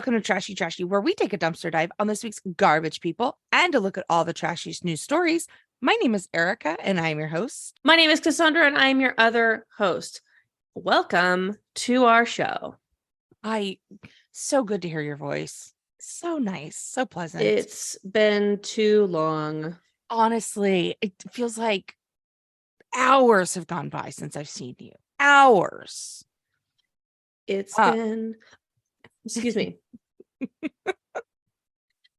welcome to Trashy Trashy, where we take a dumpster dive on this week's garbage people and a look at all the trashiest news stories. My name is Erica, and I am your host. My name is Cassandra, and I am your other host. Welcome to our show. So good to hear your voice. So nice, so pleasant. It's been too long. Honestly, it feels like hours have gone by since I've seen you. Hours. It's been... Excuse me.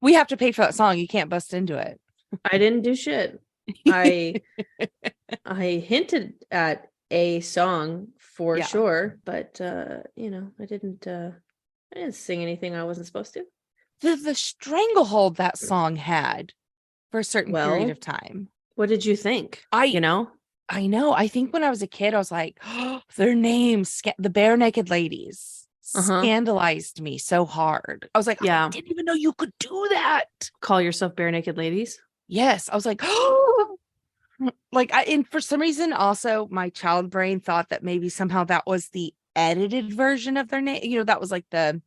We have to pay for that song. You can't bust into it. I didn't do shit. I hinted at a song for sure, but I didn't sing anything I wasn't supposed to. The stranglehold that song had for a certain period of time. What did you think? I know. I think when I was a kid, I was like, oh, their names, the Bare Naked Ladies. Scandalized me so hard. I was like, I didn't even know you could do that. Call yourself Bare Naked Ladies? Yes. I was like, oh, and for some reason, also my child brain thought that maybe somehow that was the edited version of their name. You know, that was like the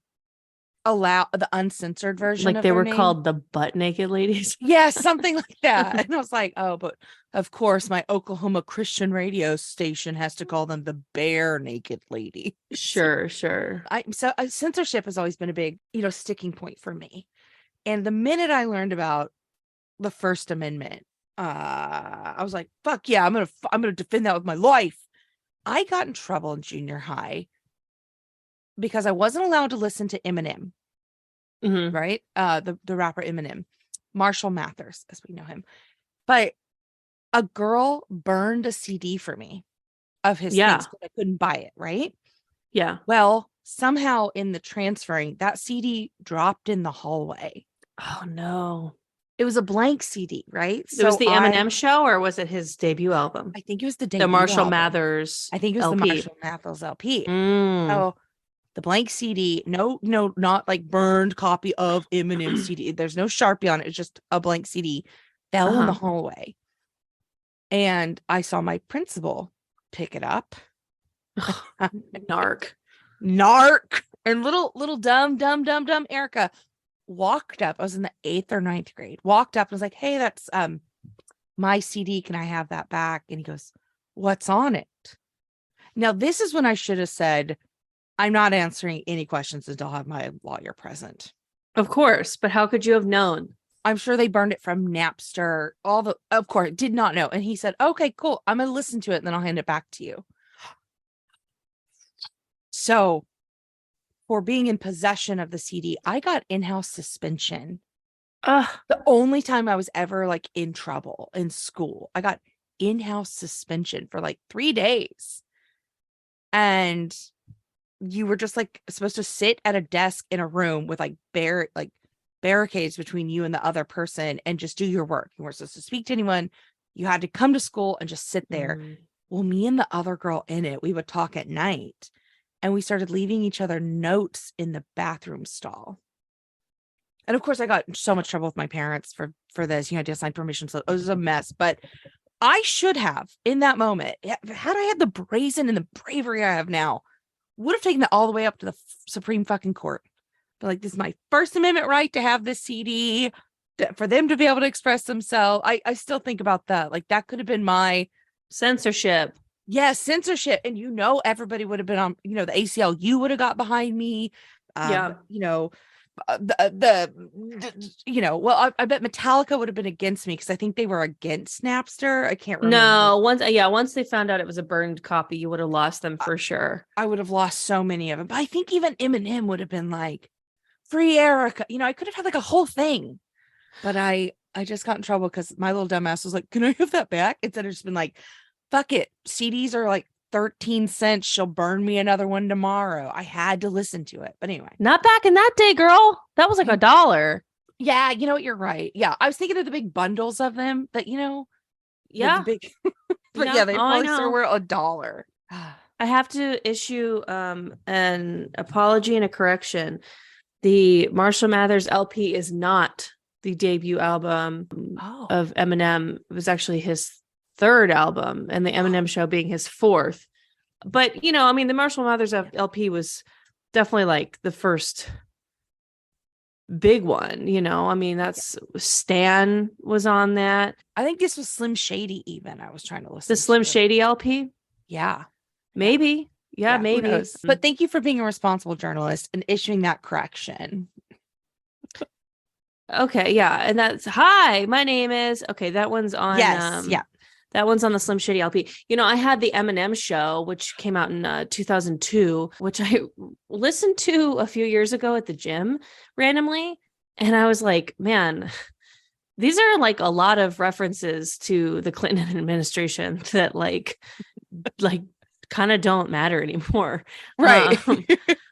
uncensored version. Like of they their were name. Called the Butt Naked Ladies. Yeah, something like that. And I was like, oh, but of course my Oklahoma Christian radio station has to call them the Bare Naked Lady. Sure. Censorship has always been a big, sticking point for me. And the minute I learned about the First Amendment, I was like, fuck yeah, I'm gonna defend that with my life. I got in trouble in junior high because I wasn't allowed to listen to Eminem. Mm-hmm. Right? The rapper Eminem, Marshall Mathers, as we know him. But a girl burned a CD for me of his things, but I couldn't buy it, right? Yeah. Well, somehow in the transferring, that CD dropped in the hallway. Oh no. It was a blank CD, right? It was the Eminem show, or was it his debut album? I think it was the debut. The Marshall album. Mathers. I think it was LP. the Marshall Mathers LP. So the blank CD, no, not like burned copy of Eminem CD. There's no Sharpie on it. It's just a blank CD. Fell in the hallway. And I saw my principal pick it up. Narc. And little dumb Erica walked up. I was in the 8th or 9th grade. Walked up and was like, hey, that's my CD. Can I have that back? And he goes, what's on it? Now, this is when I should have said, I'm not answering any questions until I have my lawyer present. Of course. But how could you have known? I'm sure they burned it from Napster. Of course, did not know. And he said, okay, cool. I'm going to listen to it and then I'll hand it back to you. So for being in possession of the CD, I got in-house suspension. The only time I was ever like in trouble in school, I got in-house suspension for like 3 days. And you were just like supposed to sit at a desk in a room with like barricades between you and the other person and just do your work. You weren't supposed to speak to anyone. You had to come to school and just sit there. Well, me and the other girl in it, we would talk at night and we started leaving each other notes in the bathroom stall. And of course I got so much trouble with my parents for this, I had to sign permission. So it was a mess, but I should have in that moment, had I had the brazen and the bravery I have now, would have taken it all the way up to the Supreme fucking Court. But like, this is my First Amendment right to have this CD, for them to be able to express themselves. I still think about that. Like, that could have been my censorship. Yes, censorship. And everybody would have been on, the ACLU would have got behind me. I bet Metallica would have been against me because I think they were against Napster. I can't remember. No, once they found out it was a burned copy, you would have lost them for sure. I would have lost so many of them. But I think even Eminem would have been like, free Erica. I could have had like a whole thing. But I just got in trouble because my little dumbass was like, can I have that back? Instead of just been like, fuck it. CDs are like 13 cents. She'll burn me another one tomorrow. I had to listen to it. But anyway. Not back in that day, girl. That was like $1. Yeah, you know what? You're right. Yeah. I was thinking of the big bundles of them that, yeah. The big but yeah, they probably still were $1. I have to issue an apology and a correction. The Marshall Mathers LP is not the debut album of Eminem. It was actually his 3rd album, and the Eminem Show being his 4th. But, the Marshall Mathers LP was definitely like the first big one, you know. I mean, that's Stan was on that. I think this was Slim Shady even. I was trying to listen The Slim to. Shady LP? Yeah. Maybe. Yeah, Who maybe. knows? But thank you for being a responsible journalist and issuing that correction. Okay, yeah. And that's hi, my name is okay, that one's on Yeah. that one's on the Slim Shady LP. You know, I had the Eminem show, which came out in 2002, which I listened to a few years ago at the gym randomly. And I was like, man, these are like a lot of references to the Clinton administration that like kind of don't matter anymore. Right.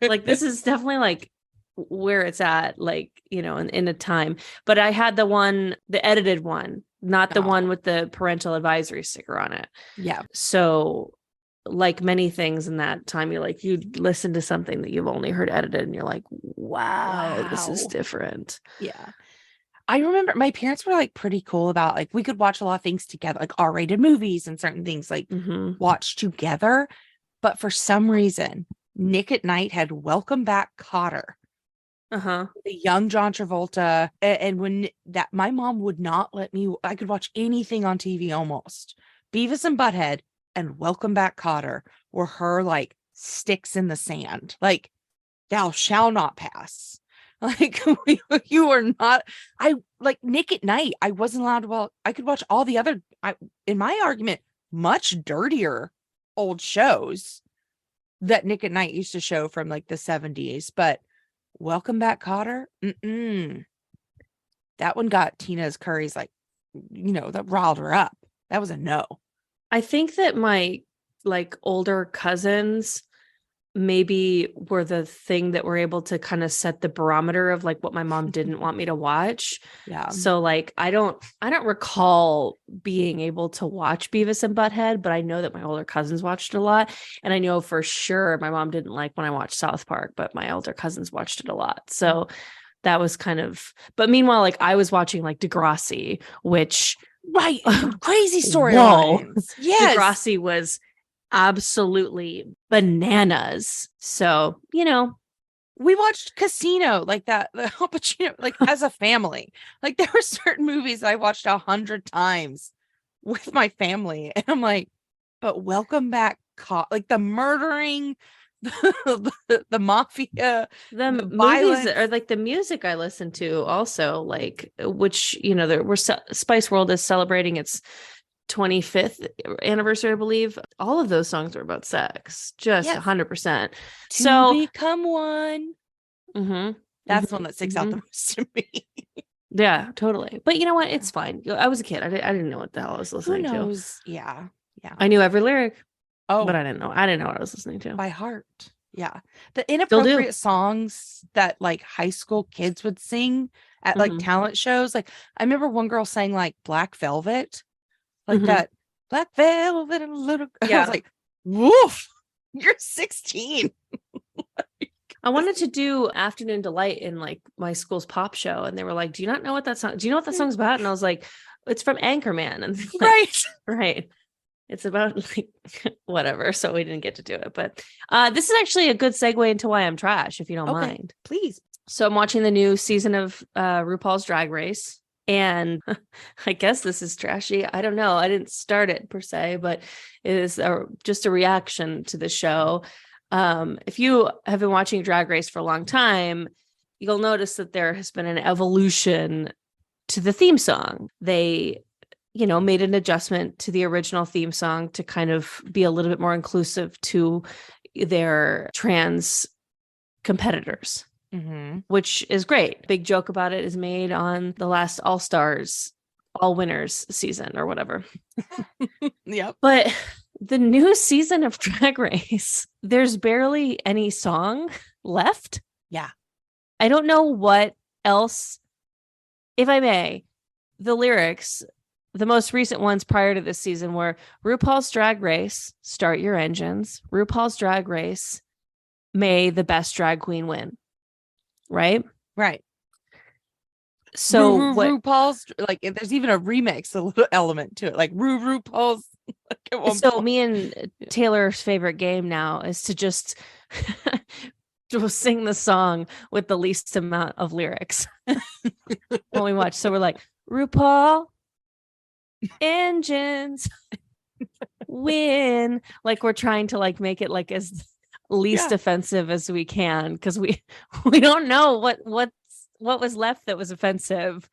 Like this is definitely like where it's at, like, you know, in a time. But I had the edited one, not the one with the parental advisory sticker on it. Yeah. So like many things in that time, you listen to something that you've only heard edited and you're like, wow. This is different. Yeah. I remember my parents were like pretty cool about like we could watch a lot of things together, like R-rated movies and certain things like watch together. But for some reason, Nick at Night had Welcome Back, Kotter. The young John Travolta. And when that, my mom would not let me, I could watch anything on TV almost. Beavis and Butthead and Welcome Back, Kotter were her like sticks in the sand. Like, thou shall not pass. Like, you are not, I like Nick at Night. I wasn't allowed to, well, I could watch all the other, in my argument, much dirtier old shows that Nick at Night used to show from like the 70s. But Welcome Back, Kotter. That one got Tina's Curry's like, you know, that riled her up. That was a no. I think that my like older cousins maybe were the thing that were able to kind of set the barometer of like what my mom didn't want me to watch. Yeah. So like I don't recall being able to watch Beavis and Butthead, but I know that my older cousins watched it a lot. And I know for sure my mom didn't like when I watched South Park, but my older cousins watched it a lot. So that was kind of, but meanwhile, like I was watching like Degrassi, which crazy storylines. Yes. Degrassi was absolutely bananas. So, you know, we watched Casino like that, the Al Pacino, like as a family. Like there were certain movies I watched 100 times with my family, and I'm like, but Welcome Back, like the murdering, the mafia, the movies or like the music I listened to also, like, which, you know, Spice World is celebrating its 25th anniversary, I believe. All of those songs are about sex, just 100%. So become one. That's one that sticks out the most to me. Yeah, totally. But you know what? It's fine. I was a kid. I didn't know what the hell I was listening to. Yeah. I knew every lyric. Oh, but I didn't know what I was listening to by heart. Yeah, the inappropriate songs that like high school kids would sing at like talent shows. Like I remember one girl sang like Black Velvet. Like that Black Velvet and a little. I was like, woof, you're 16. I wanted to do Afternoon Delight in like my school's pop show, and they were like, do you not know what that song? Do you know what that song's about? And I was like, it's from Anchorman. And like, right. It's about like whatever. So we didn't get to do it. But this is actually a good segue into why I'm trash, if you don't mind. Please. So I'm watching the new season of RuPaul's Drag Race. And I guess this is trashy. I don't know. I didn't start it per se, but it is just a reaction to the show. If you have been watching Drag Race for a long time, you'll notice that there has been an evolution to the theme song. They, you know, made an adjustment to the original theme song to kind of be a little bit more inclusive to their trans competitors. Which is great. Big joke about it is made on the last All Stars, All Winners season or whatever. Yep. But the new season of Drag Race, there's barely any song left. Yeah. I don't know what else, if I may, the lyrics, the most recent ones prior to this season were RuPaul's Drag Race, start your engines. RuPaul's Drag Race, may the best drag queen win. Right. So RuPaul's like there's even a remix, a little element to it, like RuPaul's. Like, so me and Taylor's favorite game now is to just we'll sing the song with the least amount of lyrics when we watch. So we're like, RuPaul, engines, win. Like we're trying to like make it like as least offensive as we can, because we don't know what was left that was offensive.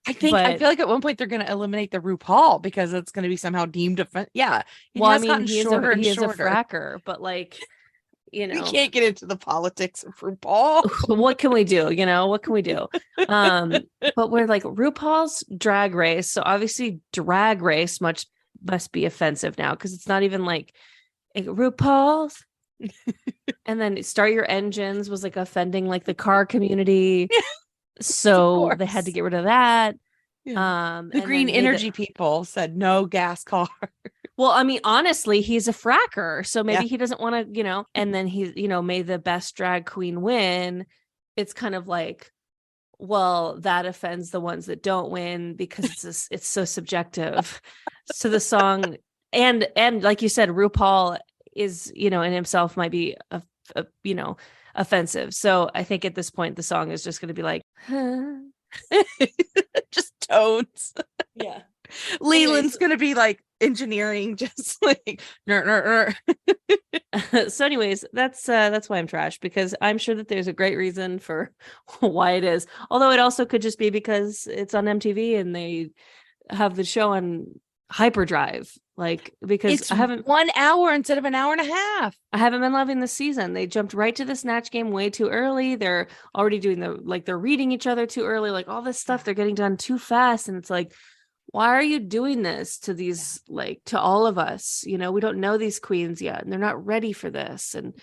I feel like at one point they're going to eliminate the RuPaul because it's going to be somehow deemed offensive. Yeah. Well, I mean, he is a fracker, but like, we can't get into the politics of RuPaul. What can we do? What can we do? But we're like RuPaul's Drag Race. So obviously Drag Race must be offensive now, because it's not even like RuPaul's. And then Start Your Engines was like offending like the car community. So they had to get rid of that. Yeah. The green energy people said no gas car. Well, I mean, honestly, he's a fracker, so maybe he doesn't want to, and then he, may the best drag queen win. It's kind of like, well, that offends the ones that don't win because it's so subjective. So the song, and like you said, RuPaul is, in himself might be offensive. So I think at this point the song is just going to be like, just tones. Yeah. Leland's going to be like engineering, just like So anyways, that's why I'm trash, because I'm sure that there's a great reason for why it is. Although it also could just be because it's on MTV and they have the show on hyperdrive, like, because it's 1 hour instead of an hour and a half. I haven't been loving this season. They jumped right to the Snatch Game way too early. They're already doing they're reading each other too early, like all this stuff they're getting done too fast, and it's like, why are you doing this to these, like, to all of us? We don't know these queens yet, and they're not ready for this. And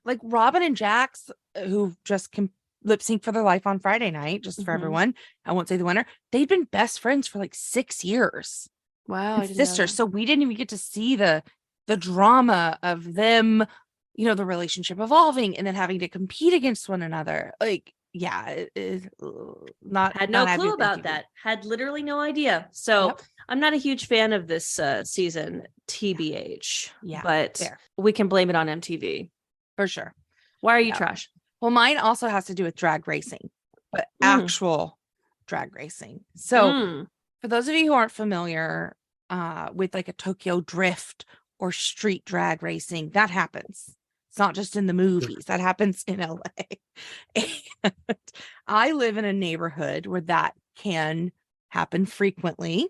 like Robin and Jax, who just lip sync for their life on Friday night, just for everyone, I won't say the winner, they've been best friends for like 6 years. Wow. Sisters. So we didn't even get to see the drama of them, the relationship evolving and then having to compete against one another. Like, it is not had no clue about that. Had literally no idea. So I'm not a huge fan of this season, TBH. Yeah, but we can blame it on MTV for sure. Why are you trash? Well, mine also has to do with drag racing, but actual drag racing. So for those of you who aren't familiar with like a Tokyo Drift or street drag racing, that happens. It's not just in the movies. That happens in LA. And I live in a neighborhood where that can happen frequently.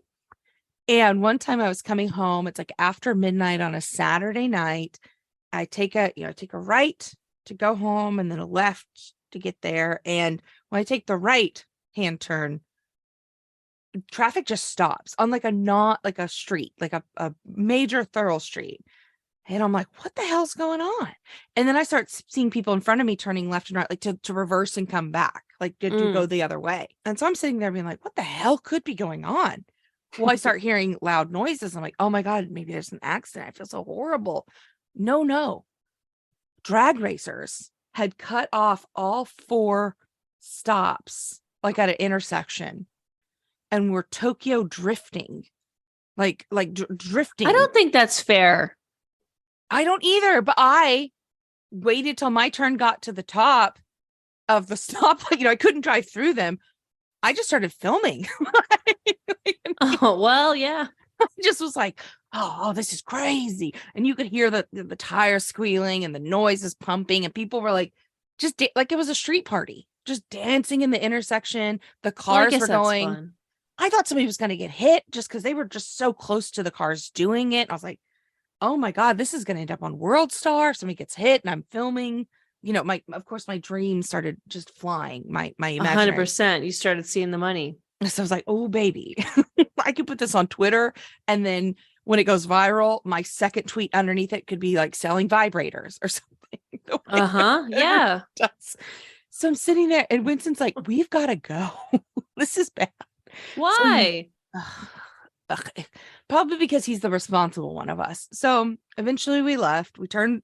And one time I was coming home, it's like after midnight on a Saturday night. I take a right to go home and then a left to get there. And when I take the right hand turn, traffic just stops on like not like a street, like a major thorough street. And I'm like, what the hell's going on? And then I start seeing people in front of me turning left and right, like to reverse and come back, like to go the other way. And so I'm sitting there being like, what the hell could be going on? Well, I start hearing loud noises. I'm like, oh my God, maybe there's an accident. I feel so horrible. No. Drag racers had cut off all 4 stops, like at an intersection, and were Tokyo drifting, like drifting. I don't think that's fair. I don't either, but I waited till my turn got to the top of the stop. I couldn't drive through them. I just started filming. Oh, well, yeah. I just was like, oh, this is crazy. And you could hear the tires squealing and the noises pumping, and people were like, just like it was a street party, just dancing in the intersection. The cars were going. Fun. I thought somebody was going to get hit just because they were just so close to the cars doing it. I was like, oh my God, this is going to end up on World Star. Somebody gets hit and I'm filming. Of course, my dreams started just flying. My imaginary. 100%. You started seeing the money. So I was like, oh, baby, I could put this on Twitter. And then when it goes viral, my second tweet underneath it could be like selling vibrators or something. Yeah. So I'm sitting there and Winston's like, we've got to go. This is bad. Why? Probably because he's the responsible one of us. So eventually we left. We turned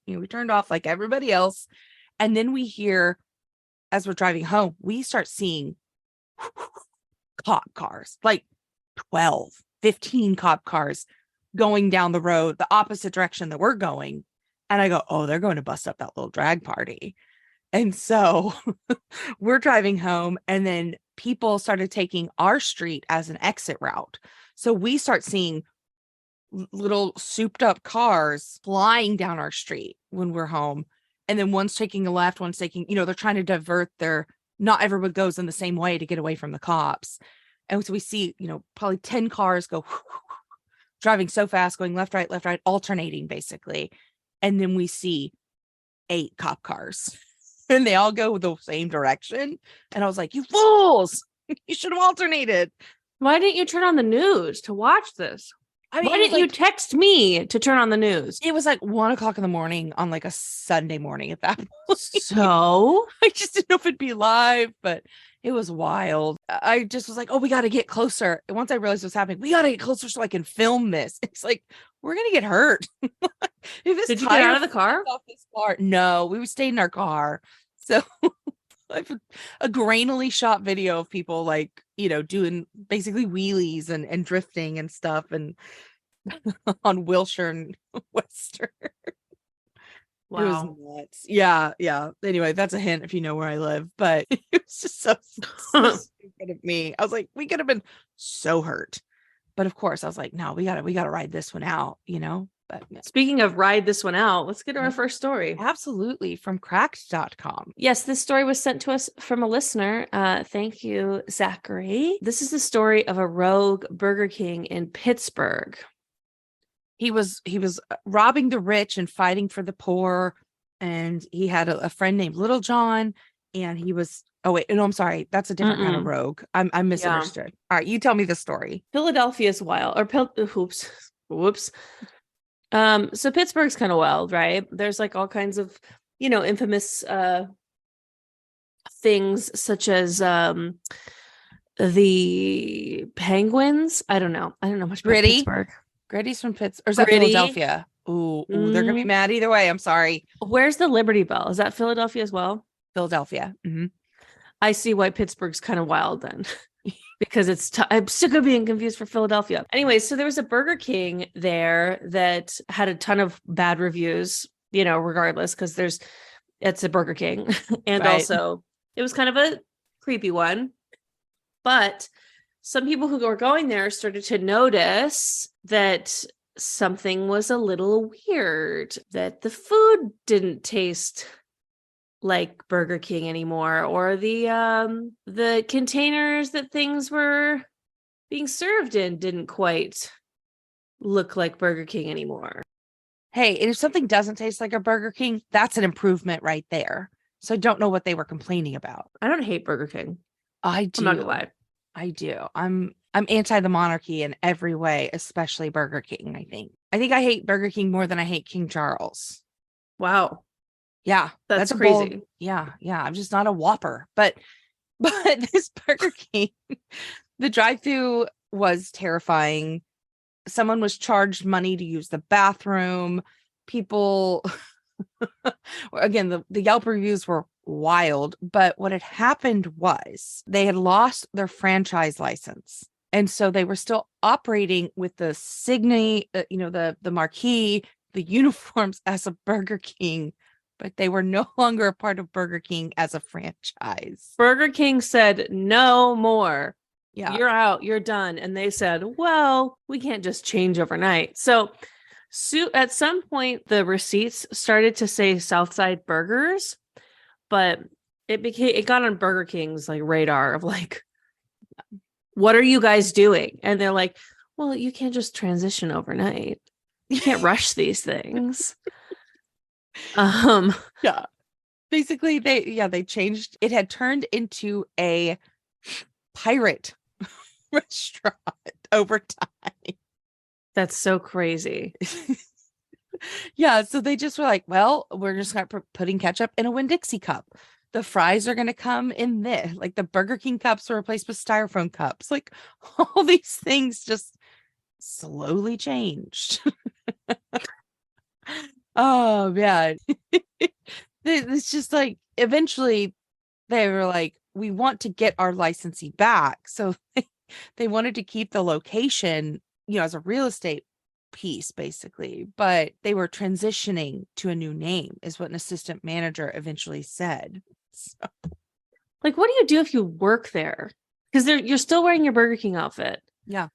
off like everybody else. And then we hear, as we're driving home, we start seeing cop cars, like 12, 15 cop cars going down the road, the opposite direction that we're going. And I go, oh, they're going to bust up that little drag party. And so we're driving home, and then people started taking our street as an exit route. So we start seeing little souped up cars flying down our street when we're home. And then one's taking a left, one's taking, they're trying to divert not everyone goes in the same way to get away from the cops. And so we see, probably 10 cars go driving so fast, going left, right, alternating basically. And then we see 8 cop cars and they all go the same direction. And I was like, you fools, you should have alternated. Why didn't you turn on the news to watch this? Why didn't you text me to turn on the news? It was like 1:00 in the morning on like a Sunday morning at that point. So I just didn't know if it'd be live, but it was wild. I just was like, oh, we got to get closer. And once I realized what's happening, we got to get closer so I can film this. It's like, we're going to get hurt. Did you get out of the car? No, we stayed in our car. So I have a grainily shot video of people like, doing basically wheelies and drifting and stuff and on Wilshire and Western. Wow. It was nuts. Yeah. Anyway, that's a hint if you know where I live, but it was just so stupid of me. I was like, we could have been so hurt. But of course, I was like, no, we gotta ride this one out, But yeah. Speaking of ride this one out, let's get to our first story. Absolutely. From cracked.com. Yes, this story was sent to us from a listener. Thank you, Zachary. This is the story of a rogue Burger King in Pittsburgh. He was robbing the rich and fighting for the poor. And he had a friend named Little John. And he was, I'm sorry. That's a different kind of rogue. I misunderstood. Yeah. All right. You tell me the story. Philadelphia's wild. Whoops. So Pittsburgh's kind of wild, right? There's like all kinds of, infamous things such as the Penguins. I don't know much about Pittsburgh. Gritty's from Pittsburgh. Or is that Philadelphia? Ooh, they're gonna be mad either way. I'm sorry. Where's the Liberty Bell? Is that Philadelphia as well? Philadelphia. Mm-hmm. I see why Pittsburgh's kind of wild then. Because I'm sick of being confused for Philadelphia. Anyway, so there was a Burger King there that had a ton of bad reviews, regardless, because it's a Burger King. And right. Also, it was kind of a creepy one. But some people who were going there started to notice that something was a little weird, that the food didn't taste like Burger King anymore, or the containers that things were being served in didn't quite look like Burger King anymore. Hey, and if something doesn't taste like a Burger King, that's an improvement right there. So I don't know what they were complaining about. I don't hate Burger King. I do. I'm not gonna lie. I do. I'm anti the monarchy in every way, especially Burger King. I think I hate Burger King more than I hate King Charles. Wow. Yeah, that's crazy. Yeah. I'm just not a Whopper, but this Burger King, the drive-thru was terrifying. Someone was charged money to use the bathroom. People, again, the Yelp reviews were wild, but what had happened was they had lost their franchise license. And so they were still operating with the Signy, the marquee, the uniforms as a Burger King, but they were no longer a part of Burger King as a franchise. Burger King said, no more. Yeah. You're out. You're done. And they said, well, we can't just change overnight. So at some point, the receipts started to say Southside Burgers, but it got on Burger King's like radar of like, what are you guys doing? And they're like, well, you can't just transition overnight. You can't rush these things. Yeah. Basically, they changed. It had turned into a pirate restaurant over time. That's so crazy. Yeah, so they just were like, well, we're just not putting ketchup in a Winn-Dixie cup. The fries are going to come in this. Like the Burger King cups were replaced with styrofoam cups. Like all these things just slowly changed. Oh, man. It's just like, eventually they were like, we want to get our licensee back. So they wanted to keep the location, as a real estate piece basically, but they were transitioning to a new name is what an assistant manager eventually said. So. Like, what do you do if you work there? Because you're still wearing your Burger King outfit. Yeah.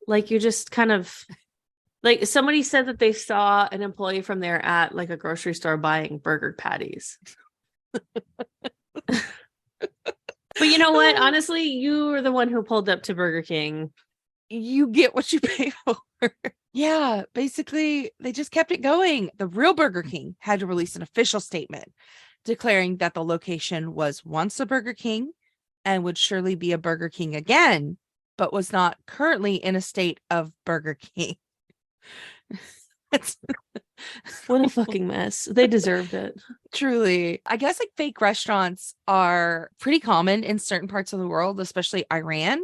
Like, you're just kind of like, somebody said that they saw an employee from there at like a grocery store buying burger patties. But you know what? Honestly, you were the one who pulled up to Burger King. You get what you pay for. Yeah, basically, they just kept it going. The real Burger King had to release an official statement declaring that the location was once a Burger King and would surely be a Burger King again, but was not currently in a state of Burger King. What a fucking mess. They deserved it. Truly. I guess like fake restaurants are pretty common in certain parts of the world, especially Iran.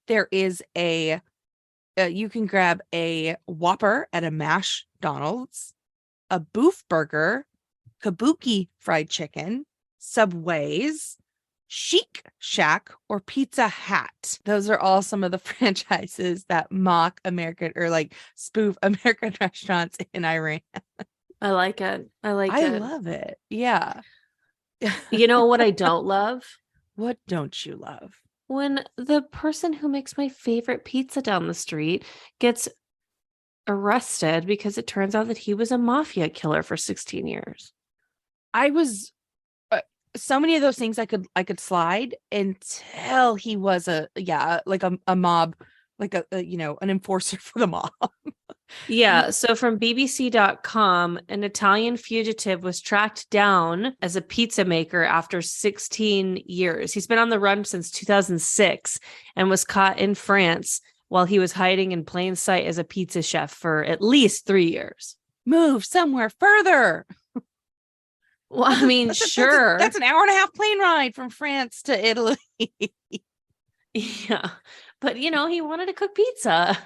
There is you can grab a Whopper at a McDonald's, a Boof Burger, Kabuki fried chicken, Subways, Chic Shack, or Pizza Hut. Those are all some of the franchises that mock American or like spoof American restaurants in Iran. I like it. I love it. Yeah. You know what I don't love? What don't you love? When the person who makes my favorite pizza down the street gets arrested because it turns out that he was a mafia killer for 16 years. I was so many of those things I could slide until he was like a mob, like an enforcer for the mob. Yeah, so from BBC.com, an Italian fugitive was tracked down as a pizza maker after 16 years. He's been on the run since 2006 and was caught in France while he was hiding in plain sight as a pizza chef for at least 3 years. Move somewhere further. Well, I mean, sure. That's an hour and a half plane ride from France to Italy. Yeah, but he wanted to cook pizza.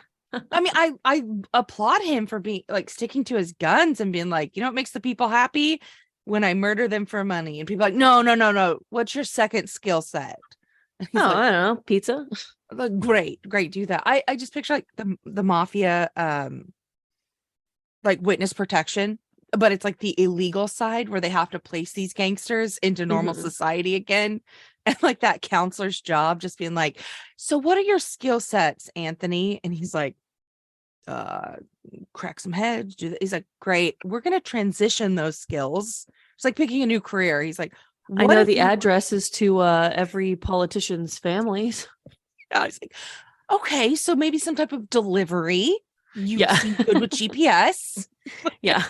I mean, I applaud him for being like sticking to his guns and being like, what makes the people happy? When I murder them for money. And people are like, no. What's your second skill set? Like, I don't know, pizza. Like, great, do that. I just picture like the mafia, like witness protection, but it's like the illegal side where they have to place these gangsters into normal society again. And like that counselor's job just being like, so what are your skill sets, Anthony? And he's like, crack some heads. He's like, great. We're going to transition those skills. It's like picking a new career. He's like, I know the addresses to every politician's families. I was like, okay, so maybe some type of delivery. You seem good with GPS. Yeah.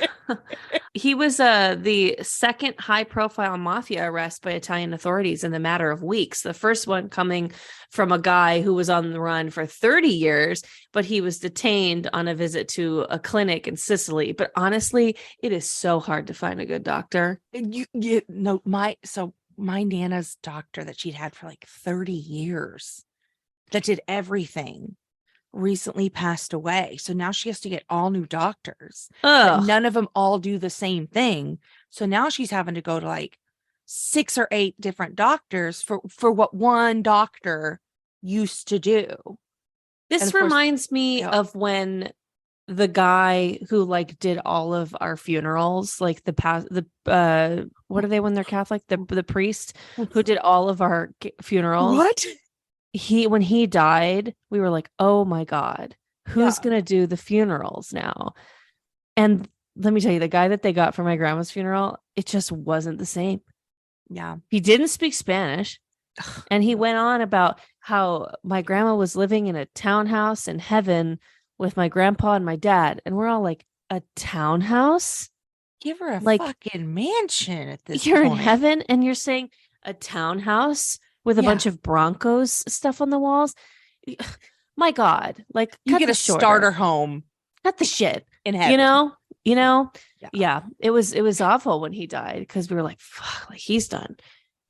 He was the second high-profile mafia arrest by Italian authorities in the matter of weeks. The first one coming from a guy who was on the run for 30 years, but he was detained on a visit to a clinic in Sicily. But honestly, it is so hard to find a good doctor. My Nana's doctor that she'd had for like 30 years that did everything recently passed away. So now she has to get all new doctors. None of them all do the same thing. So now she's having to go to like 6 or 8 different doctors for what one doctor used to do. This reminds me of when the guy who like did all of our funerals, like what are they when they're Catholic? The priest who did all of our funerals. What? When he died, we were like, oh my God, who's going to do the funerals now? And let me tell you, the guy that they got for my grandma's funeral, it just wasn't the same. Yeah. He didn't speak Spanish. And he went on about how my grandma was living in a townhouse in heaven with my grandpa and my dad. And we're all like, a townhouse? Give her a fucking mansion at this point. You're in heaven and you're saying a townhouse with a bunch of Broncos stuff on the walls. My God, like you get a starter home. Cut the shit in heaven. Yeah. It was awful when he died because we were like, fuck, like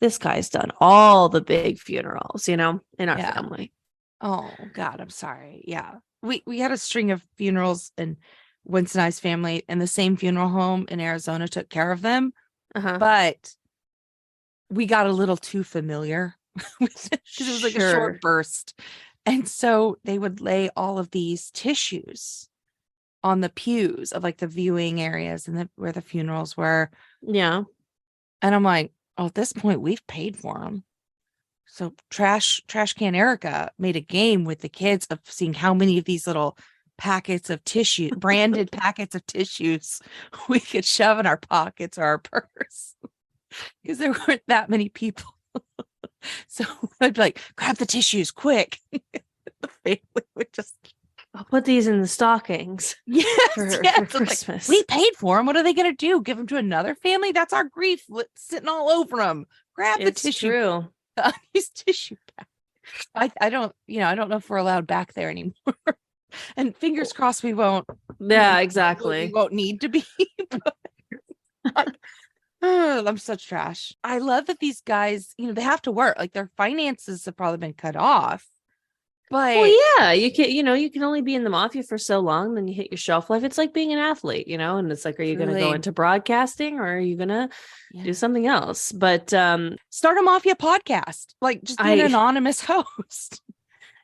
this guy's done all the big funerals, in our family. Oh God, I'm sorry. Yeah. We had a string of funerals in Winston and I's family, and the same funeral home in Arizona took care of them. But we got a little too familiar because it was like a short burst. And so they would lay all of these tissues on the pews of like the viewing areas and where the funerals were. Yeah. And I'm like, oh, at this point, we've paid for them. So Trash Can Erica made a game with the kids of seeing how many of these little packets of tissue, branded packets of tissues we could shove in our pockets or our purse because there weren't that many people. So I'd be like, grab the tissues quick. The family would just, I'll put these in the stockings for Christmas. Like, we paid for them. What are they going to do? Give them to another family? That's our grief sitting all over them. Grab the tissue. True. The unused tissue back. I don't know if we're allowed back there anymore. And fingers crossed we won't. Yeah, exactly. We won't need to be. I'm such trash. I love that these guys, they have to work. Like their finances have probably been cut off. But well, yeah, you can only be in the Mafia for so long, then you hit your shelf life. It's like being an athlete, and it's like, are you going to go into broadcasting or are you going to do something else? But start a Mafia podcast, like just be an anonymous host.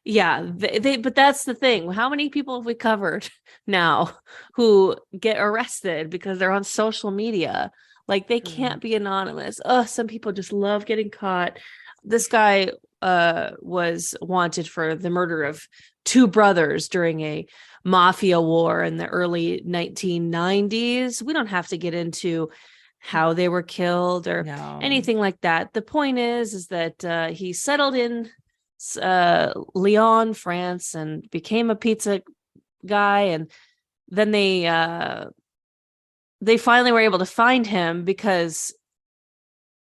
Yeah, but that's the thing. How many people have we covered now who get arrested because they're on social media? Like they can't be anonymous. Some people just love getting caught. This guy was wanted for the murder of two brothers during a mafia war in the early 1990s. We don't have to get into how they were killed or anything like that. The point is that he settled in Lyon, France, and became a pizza guy. And then they finally were able to find him because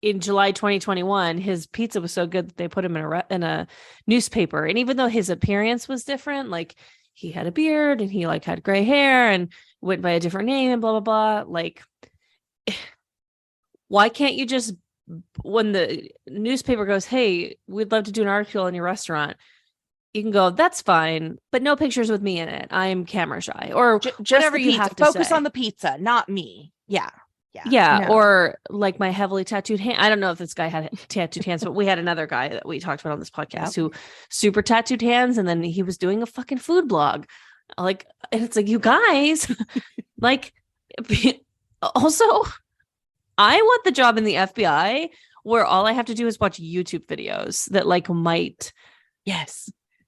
in July 2021, his pizza was so good that they put him in a newspaper. And even though his appearance was different, like he had a beard and he like had gray hair and went by a different name and blah, blah, blah. Like, why can't you just, when the newspaper goes, hey, we'd love to do an article in your restaurant, you can go, that's fine, but no pictures with me in it. I'm camera shy, or just whatever you have to focus say. on the pizza, not me. Yeah. No. Or like my heavily tattooed hand. I don't know if this guy had tattooed hands, but we had another guy that we talked about on this podcast who super tattooed hands. And then he was doing a fucking food blog. Like, and it's like, you guys, like, also, I want the job in the FBI where all I have to do is watch YouTube videos that like might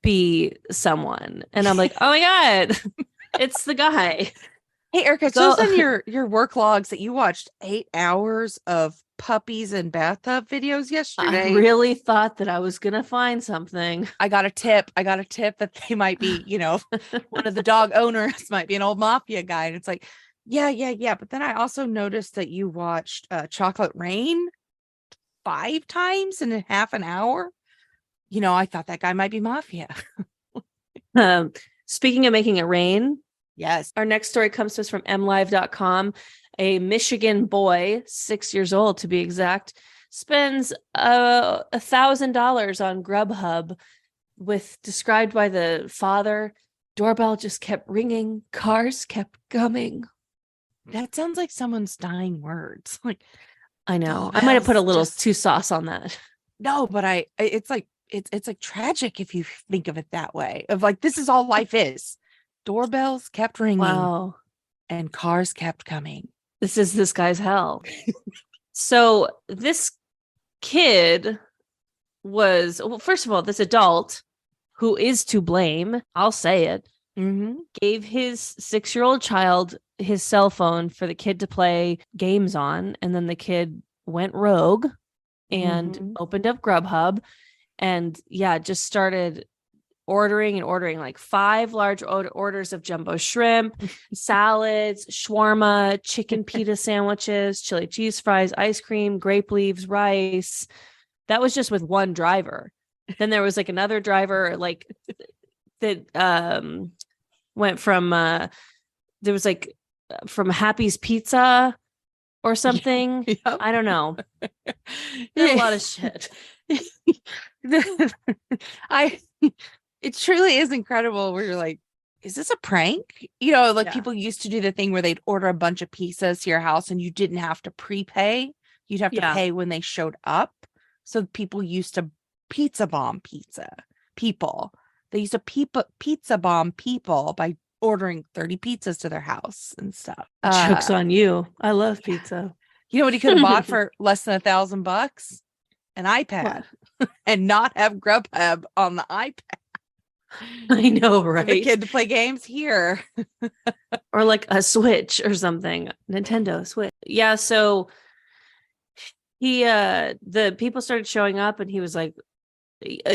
be someone. And I'm like, oh my God, it's the guy. Hey, Erica, it shows in your work logs that you watched 8 hours of puppies and bathtub videos yesterday. I really thought that I was going to find something. I got a tip that they might be, one of the dog owners might be an old Mafia guy. And it's like, yeah. But then I also noticed that you watched Chocolate Rain 5 times in half an hour. I thought that guy might be Mafia. Speaking of making it rain. Yes. Our next story comes to us from mlive.com. A Michigan boy, 6 years old to be exact, spends $1,000 on Grubhub described by the father. Doorbell just kept ringing. Cars kept coming. That sounds like someone's dying words. Like, I know. I might have put a little too sauce on that. No, but it's like tragic if you think of it that way. Of like, this is all life is. Doorbells kept ringing. Wow. And cars kept coming. This is this guy's hell. So this kid was, well, first of all, this adult who is to blame, I'll say it, gave his 6-year-old child his cell phone for the kid to play games on. And then the kid went rogue and opened up Grubhub and just started ordering like 5 large orders of jumbo shrimp, salads, shawarma, chicken pita sandwiches, chili cheese fries, ice cream, grape leaves, rice. That was just with one driver. Then there was like another driver like that went from there was like from Happy's Pizza or something. Yep. I don't know. A lot of shit. It truly is incredible where you're like, is this a prank? People used to do the thing where they'd order a bunch of pizzas to your house and you didn't have to prepay. You'd have to pay when they showed up. So people used to pizza bomb people. They used to pizza bomb people by ordering 30 pizzas to their house and stuff. Joke's on you. I love pizza. You know what he could have bought for less than $1,000? An iPad and not have Grubhub on the iPad. I know, For right? the kid to play games here. Or like a Switch or something. Nintendo Switch. Yeah, so the people started showing up and he was like,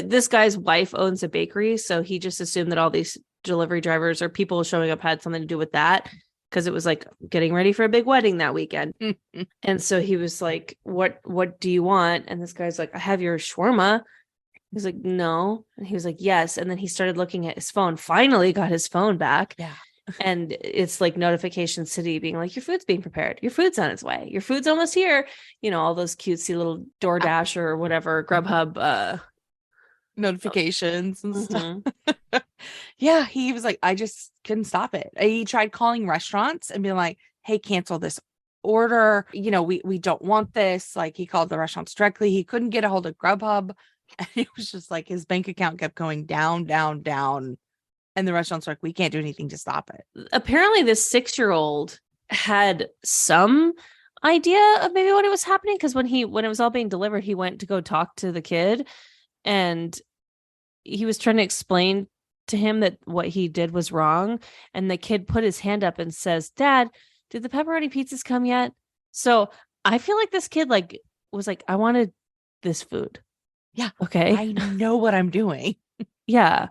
this guy's wife owns a bakery, so he just assumed that all these delivery drivers or people showing up had something to do with that, because it was like getting ready for a big wedding that weekend. And so he was like, what do you want? And this guy's like, I have your shawarma. He's like, no. And he was like, yes. And then he started looking at his phone, finally got his phone back. Yeah. And it's like notification city being like, your food's being prepared. Your food's on its way. Your food's almost here. You know, all those cutesy little DoorDash or whatever, Grubhub notifications and stuff. Mm-hmm. Yeah, he was like, I just couldn't stop it. He tried calling restaurants and being like, hey, cancel this order. You know, we don't want this. Like, he called the restaurants directly. He couldn't get a hold of Grubhub. And it was just like his bank account kept going down, down, down. And the restaurants were like, we can't do anything to stop it. Apparently this 6-year-old had some idea of maybe what it was happening, because when it was all being delivered, he went to go talk to the kid and he was trying to explain to him that what he did was wrong. And the kid put his hand up and says, Dad, did the pepperoni pizzas come yet? So I feel like this kid like was like, I wanted this food. Yeah. Okay. I know what I'm doing. Yeah.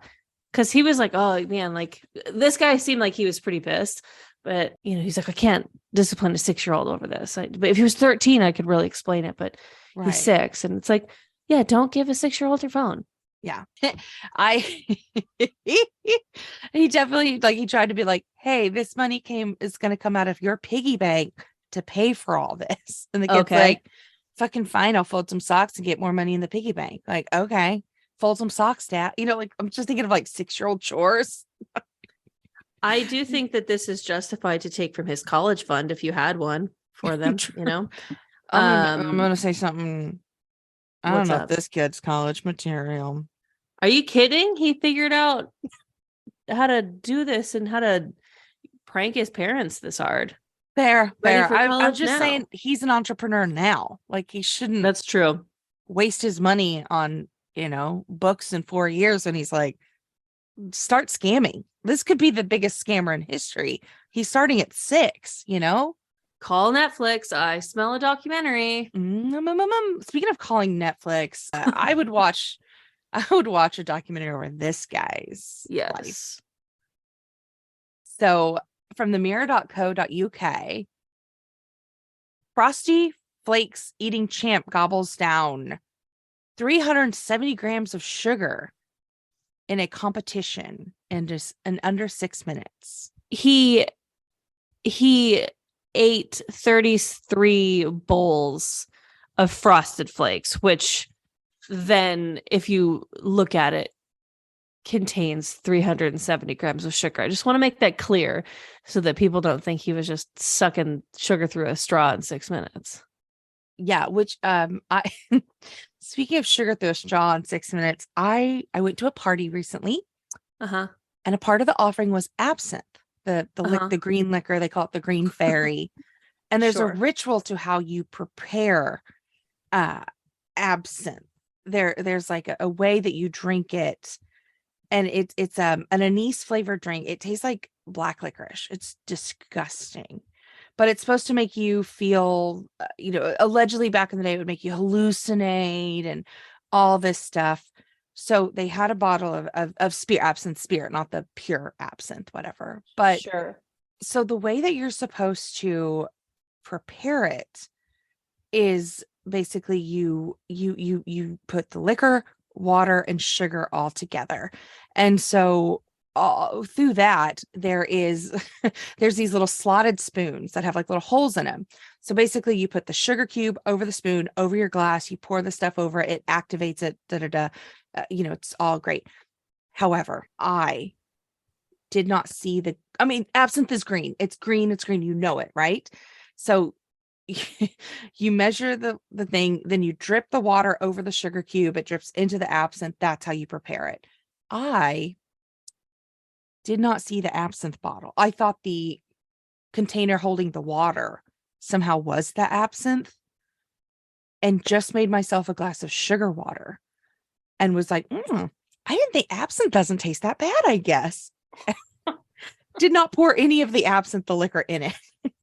Cause he was like, oh man, like this guy seemed like he was pretty pissed, but you know, he's like, I can't discipline a 6-year-old over this. But if he was 13, I could really explain it, but he's 6. And it's like, yeah, don't give a 6-year-old your phone. Yeah. He definitely, like, he tried to be like, hey, this money is going to come out of your piggy bank to pay for all this. And the kid's like, fucking fine, I'll fold some socks and get more money in the piggy bank. Like, okay, fold some socks, Dad. You know, like, I'm just thinking of like 6-year-old chores. I do think that this is justified to take from his college fund if you had one for them, you know. I'm gonna say something. I don't know up? if this kid's college material. Are you kidding? He figured out how to do this and how to prank his parents this hard. Fair. I'm just now. saying he's an entrepreneur now. Like, he shouldn't. That's true. Waste his money on, you know, books in 4 years. And he's like, start scamming. This could be the biggest scammer in history. He's starting at 6, you know? Call Netflix. I smell a documentary. Speaking of calling Netflix, I would watch a documentary over this guy's life. So from the mirror.co.uk, Frosty Flakes eating champ gobbles down 370 grams of sugar in a competition in under 6 minutes. He ate 33 bowls of Frosted Flakes, which then, if you look at it, contains 370 grams of sugar. I just want to make that clear so that people don't think he was just sucking sugar through a straw in 6 minutes. Yeah, which I speaking of sugar through a straw in 6 minutes, I went to a party recently. And a part of the offering was absinthe, the green liquor. They call it the green fairy. And there's a ritual to how you prepare absinthe. There's like a way that you drink it, and it's an anise flavored drink. It tastes like black licorice. It's disgusting, but it's supposed to make you feel, you know, allegedly back in the day it would make you hallucinate and all this stuff. So they had a bottle of absinthe spirit, not the pure absinthe, whatever. But so the way that you're supposed to prepare it is basically you put the liquor, water, and sugar all together. And so through that, there's these little slotted spoons that have like little holes in them. So basically you put the sugar cube over the spoon, over your glass, you pour the stuff over it, activates it, you know, it's all great. However, I did not see absinthe is green. It's green. You know it, right? So you measure the thing, then you drip the water over the sugar cube. It drips into the absinthe. That's how you prepare it. I did not see the absinthe bottle. I thought the container holding the water somehow was the absinthe, and just made myself a glass of sugar water and was like, I didn't think absinthe doesn't taste that bad, I guess. Did not pour any of the absinthe, the liquor in it.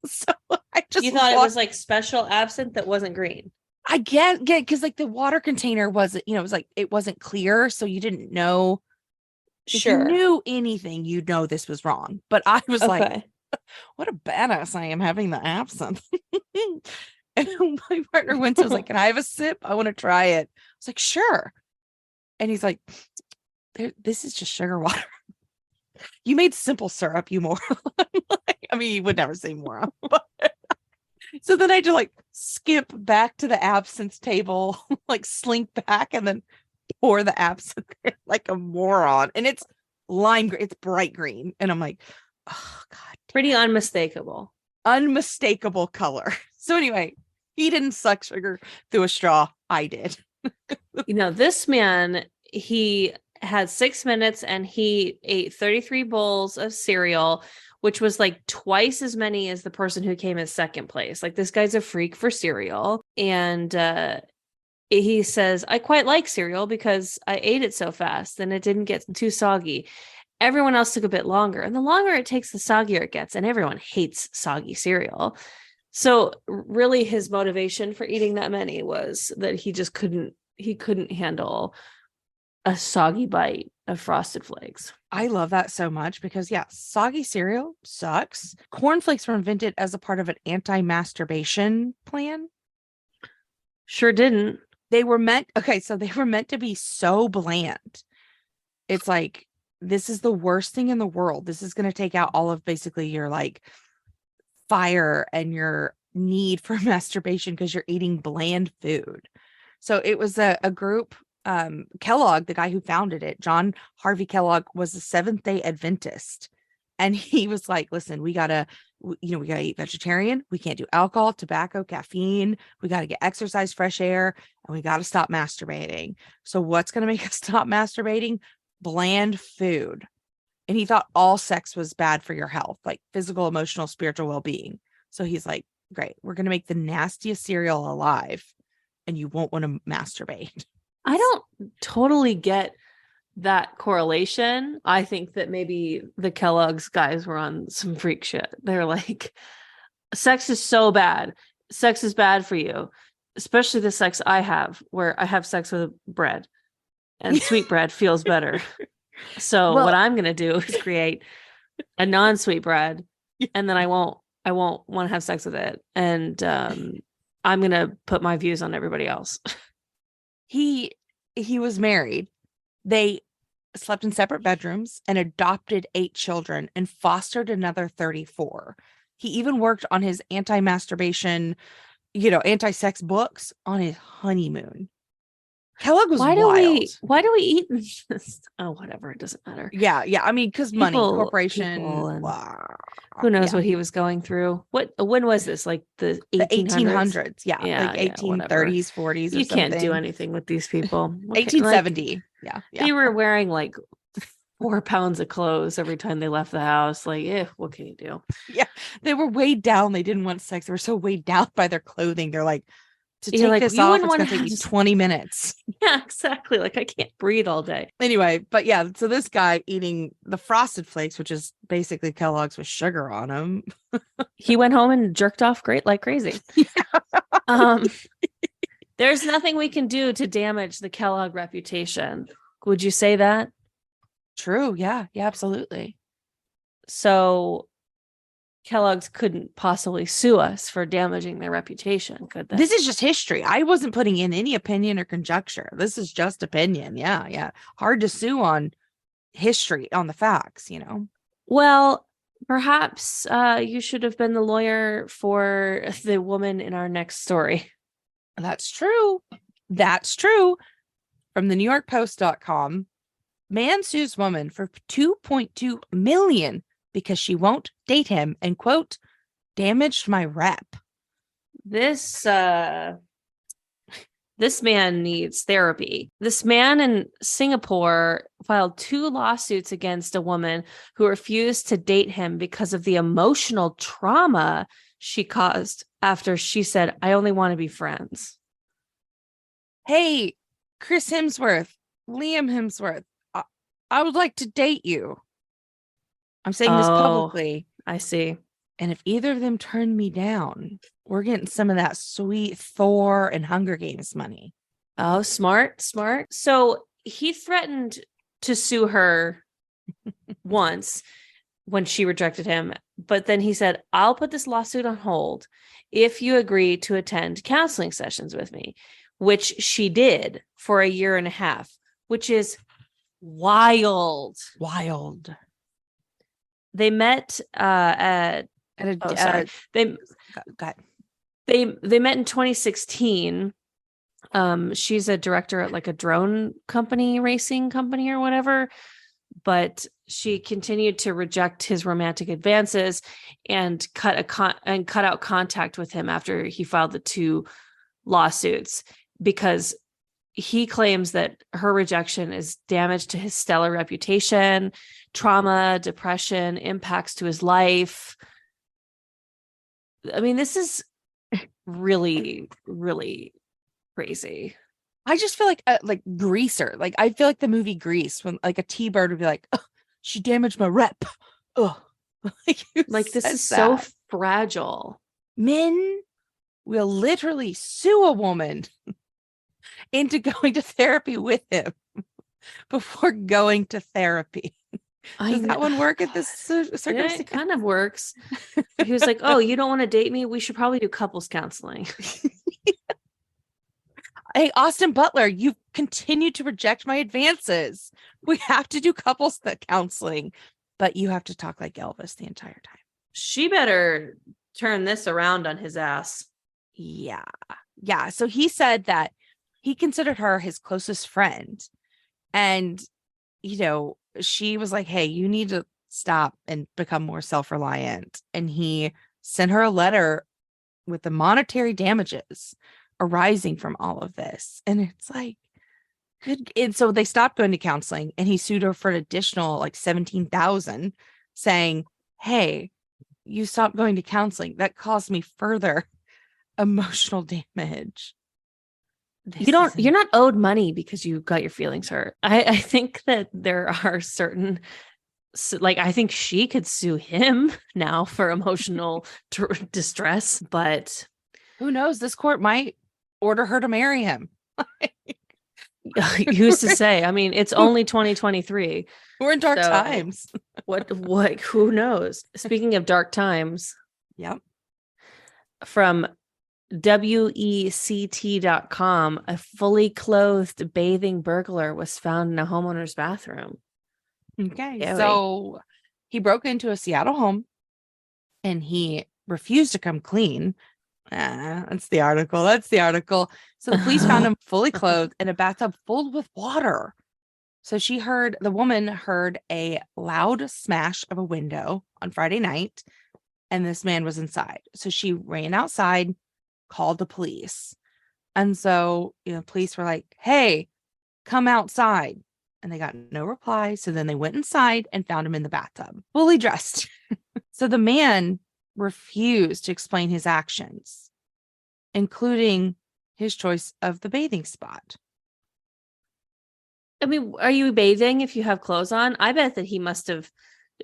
So I just You thought it was like special absinthe that wasn't green. I get because like the water container wasn't, it was like it wasn't clear, so you didn't know. If you knew anything, you'd know this was wrong. But I was like, what a badass I am having the absinthe. And my partner went, was like, can I have a sip? I want to try it. I was like, sure. And he's like, this is just sugar water. You made simple syrup, you moron. I mean, you would never say moron. But so then I had to like skip back to the absinthe table, like slink back and then pour the absinthe like a moron. And it's lime green, it's bright green. And I'm like, oh God. Pretty unmistakable. Unmistakable color. So anyway, he didn't suck sugar through a straw. I did. This man, he had 6 minutes and he ate 33 bowls of cereal, which was like twice as many as the person who came in second place. Like, this guy's a freak for cereal. And he says, I quite like cereal because I ate it so fast and it didn't get too soggy. Everyone else took a bit longer. And the longer it takes, the soggier it gets. And everyone hates soggy cereal. So really his motivation for eating that many was that he just couldn't handle a soggy bite of Frosted Flakes. I love that so much because, yeah, soggy cereal sucks. Cornflakes were invented as a part of an anti-masturbation plan. Sure didn't. They were meant to be so bland. It's like, this is the worst thing in the world. This is going to take out all of basically your like fire and your need for masturbation because you're eating bland food. So it was a group. Kellogg, the guy who founded it, John Harvey Kellogg, was a Seventh-day Adventist. And he was like, listen, we gotta eat vegetarian. We can't do alcohol, tobacco, caffeine. We got to get exercise, fresh air, and we got to stop masturbating. So what's going to make us stop masturbating? Bland food. And he thought all sex was bad for your health, like physical, emotional, spiritual well-being. So he's like, great, we're going to make the nastiest cereal alive and you won't want to masturbate. I don't totally get that correlation. I think that maybe the Kellogg's guys were on some freak shit. They're like, sex is so bad. Sex is bad for you, especially the sex I have, where I have sex with bread and sweet bread feels better. So what I'm going to do is create a non-sweet bread and then I won't want to have sex with it. And I'm going to put my views on everybody else. He was married. They slept in separate bedrooms and adopted 8 children and fostered another 34. He even worked on his anti-masturbation, anti-sex books on his honeymoon. Kellogg was wild. Why do we eat this? Oh, whatever. It doesn't matter. Yeah. I mean, because money, corporation. Who knows what he was going through? When was this? Like the 1800s? Yeah, like 1830s, 40s. You can't do anything with these people. 1870. Yeah. They were wearing like 4 pounds of clothes every time they left the house. Like, what can you do? Yeah, they were weighed down. They didn't want sex. They were so weighed down by their clothing. They're like, to take this off, it's going to take me 20 minutes. Yeah, exactly. Like, I can't breathe all day. Anyway, but yeah, so this guy eating the Frosted Flakes, which is basically Kellogg's with sugar on them. He went home and jerked off like crazy. There's nothing we can do to damage the Kellogg reputation. Would you say that? True. Yeah, absolutely. So Kellogg's couldn't possibly sue us for damaging their reputation, could they? This is just history. I wasn't putting in any opinion or conjecture. This is just opinion. Yeah. Hard to sue on history, on the facts, Well, perhaps you should have been the lawyer for the woman in our next story. That's true. From the NewYorkPost.com, man sues woman for $2.2 million because she won't date him and, quote, damaged my rep. This This man needs therapy. This man in Singapore filed 2 lawsuits against a woman who refused to date him because of the emotional trauma she caused after she said, I only want to be friends. Hey, Chris Hemsworth, Liam Hemsworth, I would like to date you. I'm saying this publicly. I see. And if either of them turn me down, we're getting some of that sweet Thor and Hunger Games money. Oh, smart. So he threatened to sue her once when she rejected him. But then he said, I'll put this lawsuit on hold if you agree to attend counseling sessions with me, which she did for a year and a half, which is wild. They met they met in 2016. She's a director at like a drone company, racing company or whatever, but she continued to reject his romantic advances and cut out contact with him after he filed the 2 lawsuits, because he claims that her rejection is damage to his stellar reputation, trauma, depression, impacts to his life. I mean, this is really, really crazy. I just feel like Greaser. Like, I feel like the movie Grease, when like a T-Bird would be like, oh, she damaged my rep. Oh, like this is so fragile. Men will literally sue a woman into going to therapy with him before going to therapy. Does that one work at this circumstance? Yeah, it kind of works. He was like, oh, you don't want to date me? We should probably do couples counseling. Hey, Austin Butler, you've continued to reject my advances. We have to do couples counseling, but you have to talk like Elvis the entire time. She better turn this around on his ass. Yeah. So he said that he considered her his closest friend. And, she was like, hey, you need to stop and become more self-reliant. And he sent her a letter with the monetary damages arising from all of this. And it's like, good. And so they stopped going to counseling, and he sued her for an additional like 17,000, saying, hey, you stopped going to counseling. That caused me further emotional damage. You're not owed money because you got your feelings hurt. I think that there are certain, like, I think she could sue him now for emotional distress, but who knows? This court might order her to marry him. Who's to say? I mean, it's only 2023. We're in dark times. What, who knows? Speaking of dark times. Yep. From WECT.com, a fully clothed bathing burglar was found in a homeowner's bathroom. Okay. So he broke into a Seattle home and he refused to come clean. That's the article. So the police found him fully clothed in a bathtub filled with water. So the woman heard a loud smash of a window on Friday night, and this man was inside. So she ran outside, called the police. And so, police were like, hey, come outside. And they got no reply. So then they went inside and found him in the bathtub, fully dressed. So the man refused to explain his actions, including his choice of the bathing spot. I mean, are you bathing if you have clothes on? I bet that he must have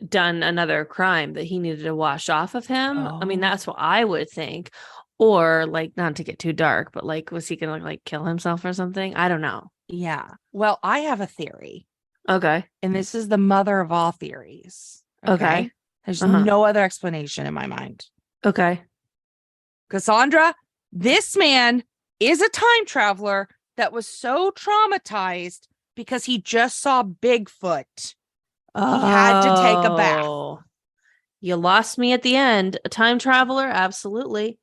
done another crime that he needed to wash off of him. Oh. I mean, that's what I would think. Or like, not to get too dark, but like, was he gonna like kill himself or something? I don't know. Yeah. Well, I have a theory. Okay. And this is the mother of all theories. Okay. There's no other explanation in my mind. Okay. Cassandra, this man is a time traveler that was so traumatized because he just saw Bigfoot. He had to take a bath. You lost me at the end. A time traveler? Absolutely.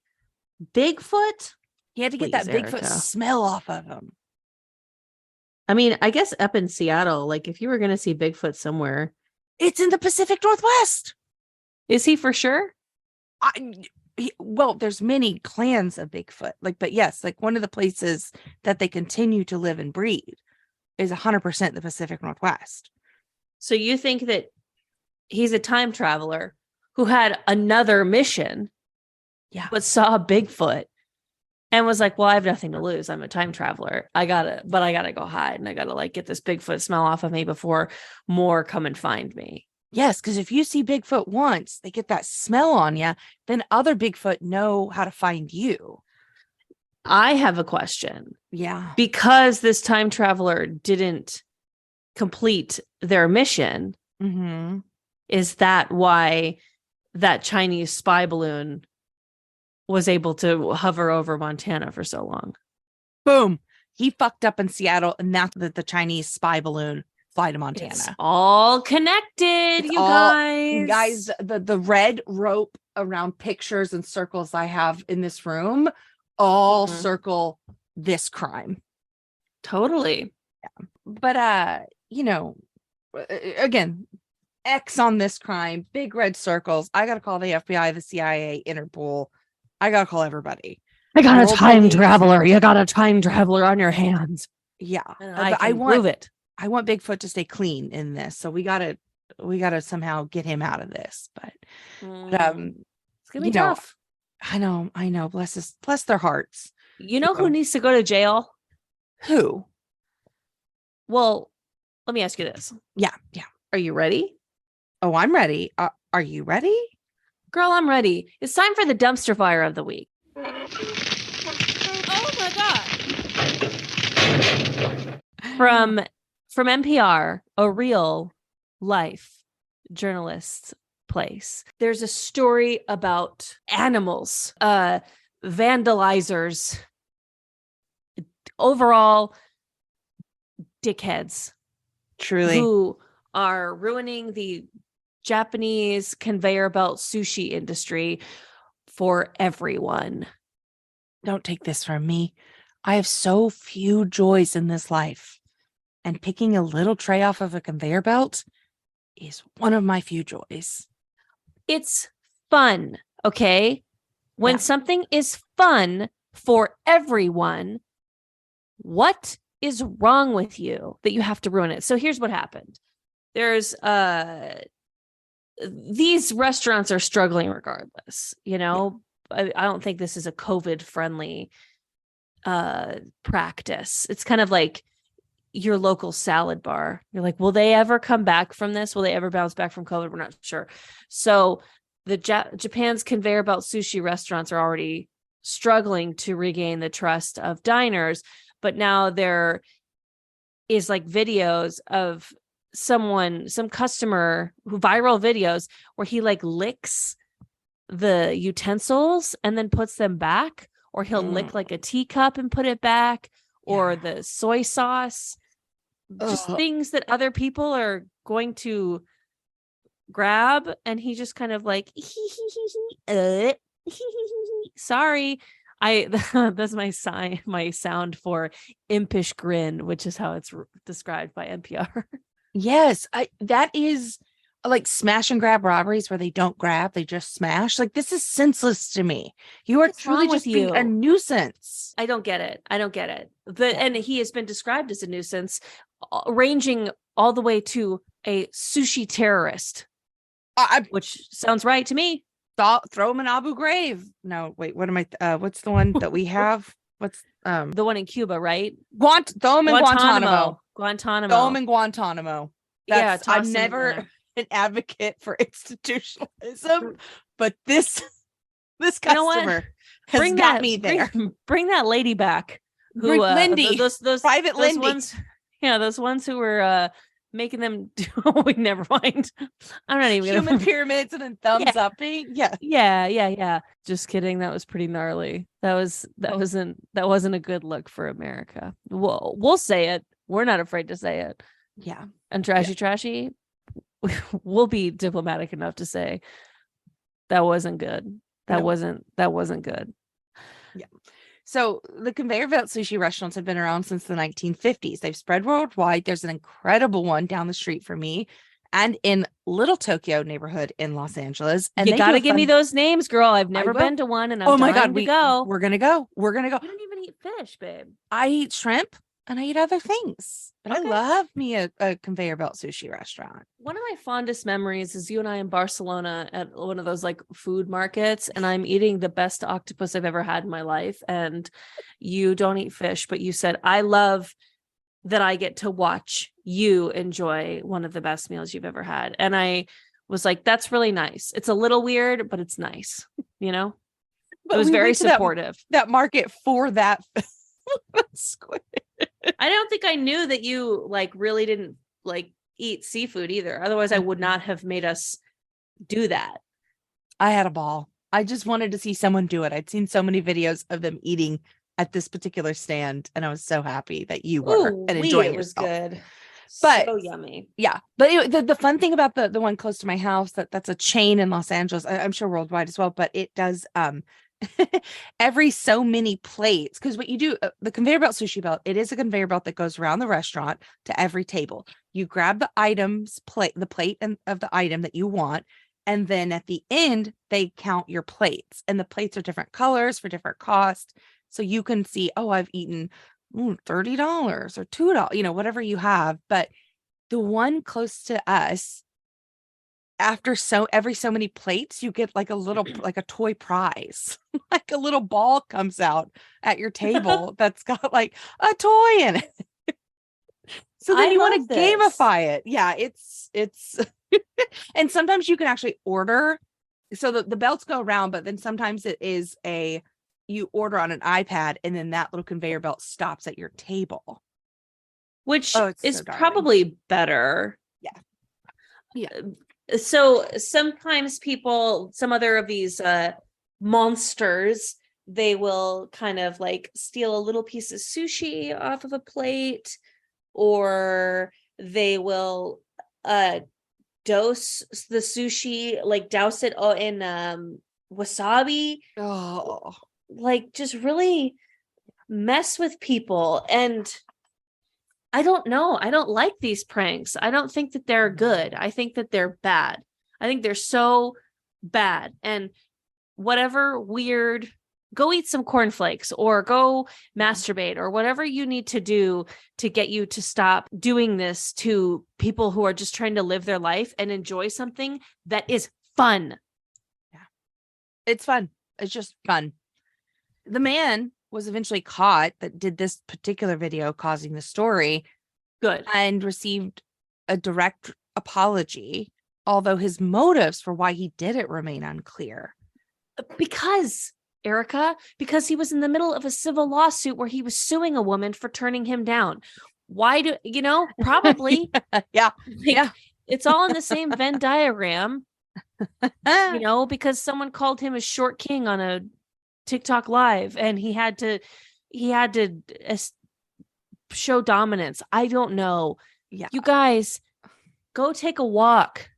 Bigfoot? He had to get that Bigfoot smell off of him. I mean, I guess up in Seattle, like if you were going to see Bigfoot somewhere, it's in the Pacific Northwest. Is he for sure? well, there's many clans of Bigfoot. Like, but yes, like one of the places that they continue to live and breed is 100% the Pacific Northwest. So you think that he's a time traveler who had another mission, but saw Bigfoot and was like, well, I have nothing to lose. I'm a time traveler. I gotta go hide, and I gotta like get this Bigfoot smell off of me before more come and find me. Yes, because if you see Bigfoot once, they get that smell on you, then other Bigfoot know how to find you. I have a question. Yeah. Because this time traveler didn't complete their mission, is that why that Chinese spy balloon was able to hover over Montana for so long? Boom. He fucked up in Seattle, and that's the Chinese spy balloon fly to Montana. It's all connected, guys. The red rope around pictures and circles I have in this room all circle this crime. Totally. Yeah. But again, X on this crime, big red circles. I gotta call the FBI, the CIA, Interpol. I gotta call everybody. I got a time traveler. You got a time traveler on your hands. Yeah. I want prove it. I want Bigfoot to stay clean in this. So we gotta somehow get him out of this. But it's gonna be tough. I know. Bless their hearts. You know who needs to go to jail? Who? Well, let me ask you this. Yeah. Are you ready? Oh, I'm ready. Are you ready? Girl, I'm ready. It's time for the dumpster fire of the week. Oh my God. From NPR, a real life journalist's place. There's a story about animals, vandalizers, overall dickheads. Truly. Who are ruining the Japanese conveyor belt sushi industry for everyone. Don't take this from me. I have so few joys in this life, and picking a little tray off of a conveyor belt is one of my few joys. It's fun, okay? When something is fun for everyone, what is wrong with you that you have to ruin it? So here's what happened. There's these restaurants are struggling regardless, I don't think this is a COVID friendly practice. It's kind of like your local salad bar. You're like, will they ever come back from this? Will they ever bounce back from COVID? We're not sure. So the Japan's conveyor belt sushi restaurants are already struggling to regain the trust of diners. But now there is like videos of some customer viral videos where he like licks the utensils and then puts them back, or he'll lick like a teacup and put it back, or the soy sauce, just things that other people are going to grab. And he just kind of like, sorry. That's my sound for impish grin, which is how it's described by NPR. Yes, that is like smash and grab robberies where they don't grab, they just smash. Like, this is senseless to me. You are truly just being a nuisance. I don't get it. And he has been described as a nuisance, ranging all the way to a sushi terrorist, which sounds right to me. Throw him in Abu Ghraib. No, wait, what am I? What's the one that we have? What's the one in Cuba, right? Throw him in Guantanamo. Throw him in Guantanamo. I'm never an advocate for institutionalism, but this customer has got me there. Bring that lady back. Who Lindy? Those private Lindy. Ones, those ones who were making them do. Never mind. I'm not even human pyramids and then thumbs upping. Yeah. Just kidding. That was pretty gnarly. That wasn't a good look for America. We'll say it. We're not afraid to say it. Yeah. And trashy. We'll be diplomatic enough to say that wasn't good. That wasn't good. Yeah. So the conveyor belt sushi restaurants have been around since the 1950s. They've spread worldwide. There's an incredible one down the street from me and in Little Tokyo neighborhood in Los Angeles. And you they gotta give me those names, girl. I've never will. been to one, and I'm Oh my dying God, to go. we're gonna go. We're gonna go. You don't even eat fish, babe. I eat shrimp and I eat other things, but I Okay. love me a conveyor belt sushi restaurant. One of my fondest memories is you and I in Barcelona at one of those like food markets, and I'm eating the best octopus I've ever had in my life. And you don't eat fish, but you said, I love that I get to watch you enjoy one of the best meals you've ever had. And I was like, that's really nice. It's a little weird, but it's nice, you know? But it was we very went to supportive. That market for that squid. I don't think I knew that you like really didn't like eat seafood either. Otherwise, I would not have made us do that. I had a ball. I just wanted to see someone do it. I'd seen so many videos of them eating at this particular stand, and I was so happy that you were and enjoying it was yourself. good. But so yummy. Yeah. But anyway, the fun thing about the one close to my house, that's a chain in Los Angeles, I'm sure worldwide as well, but it does every so many plates, because what you do, the conveyor belt sushi belt, it is a conveyor belt that goes around the restaurant to every table. You grab the the plate of the item that you want, and then at the end they count your plates, and the plates are different colors for different costs, so you can see, oh, I've eaten $30 or $2, whatever you have. But the one close to us, after every so many plates, you get like a little like a toy prize. Like a little ball comes out at your table that's got like a toy in it. So then you want to gamify it. Yeah, it's and sometimes you can actually order. So the belts go around, but then sometimes it is you order on an iPad, and then that little conveyor belt stops at your table. Which is probably better. Yeah. Yeah. So sometimes some other of these monsters, they will kind of like steal a little piece of sushi off of a plate, or they will douse the sushi, like douse it in wasabi. Oh, like just really mess with people. And I don't know. I don't like these pranks. I don't think that they're good. I think that they're bad. I think they're so bad. And whatever weird, go eat some cornflakes or go masturbate or whatever you need to do to get you to stop doing this to people who are just trying to live their life and enjoy something that is fun. Yeah. It's fun. It's just fun. The man was eventually caught that did this particular video causing the story. Good. And received a direct apology, although his motives for why he did it remain unclear. Because, Erica, because he was in the middle of a civil lawsuit where he was suing a woman for turning him down. Why probably. Yeah. It's all in the same Venn diagram, because someone called him a short king on a TikTok live, and he had to show dominance. I don't know. Yeah. You guys, go take a walk.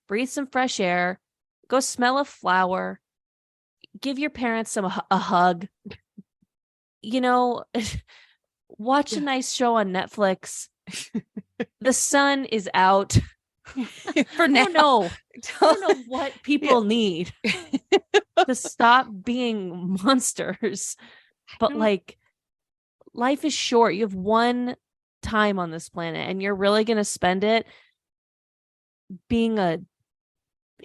Breathe some fresh air. Go smell a flower. Give your parents a hug. Watch a nice show on Netflix. The sun is out. For now. I don't know what people need to stop being monsters. But like, life is short. You have one time on this planet, and you're really going to spend it being a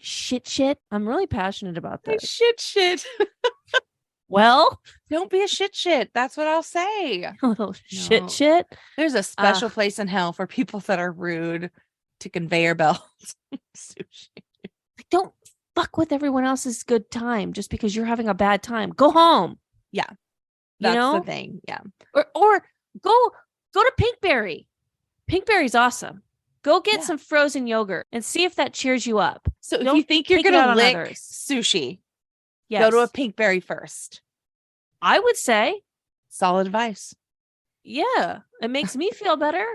shit. I'm really passionate about this. Shit. Well, don't be a shit. That's what I'll say. A little shit. There's a special place in hell for people that are rude to conveyor belts. Sushi. Don't fuck with everyone else's good time just because you're having a bad time. Go home. Yeah. That's the thing. Yeah. Or go to Pinkberry. Pinkberry's awesome. Go get some frozen yogurt and see if that cheers you up. So if you think you're going to lick sushi, go to a Pinkberry first. I would say. Solid advice. Yeah. It makes me feel better.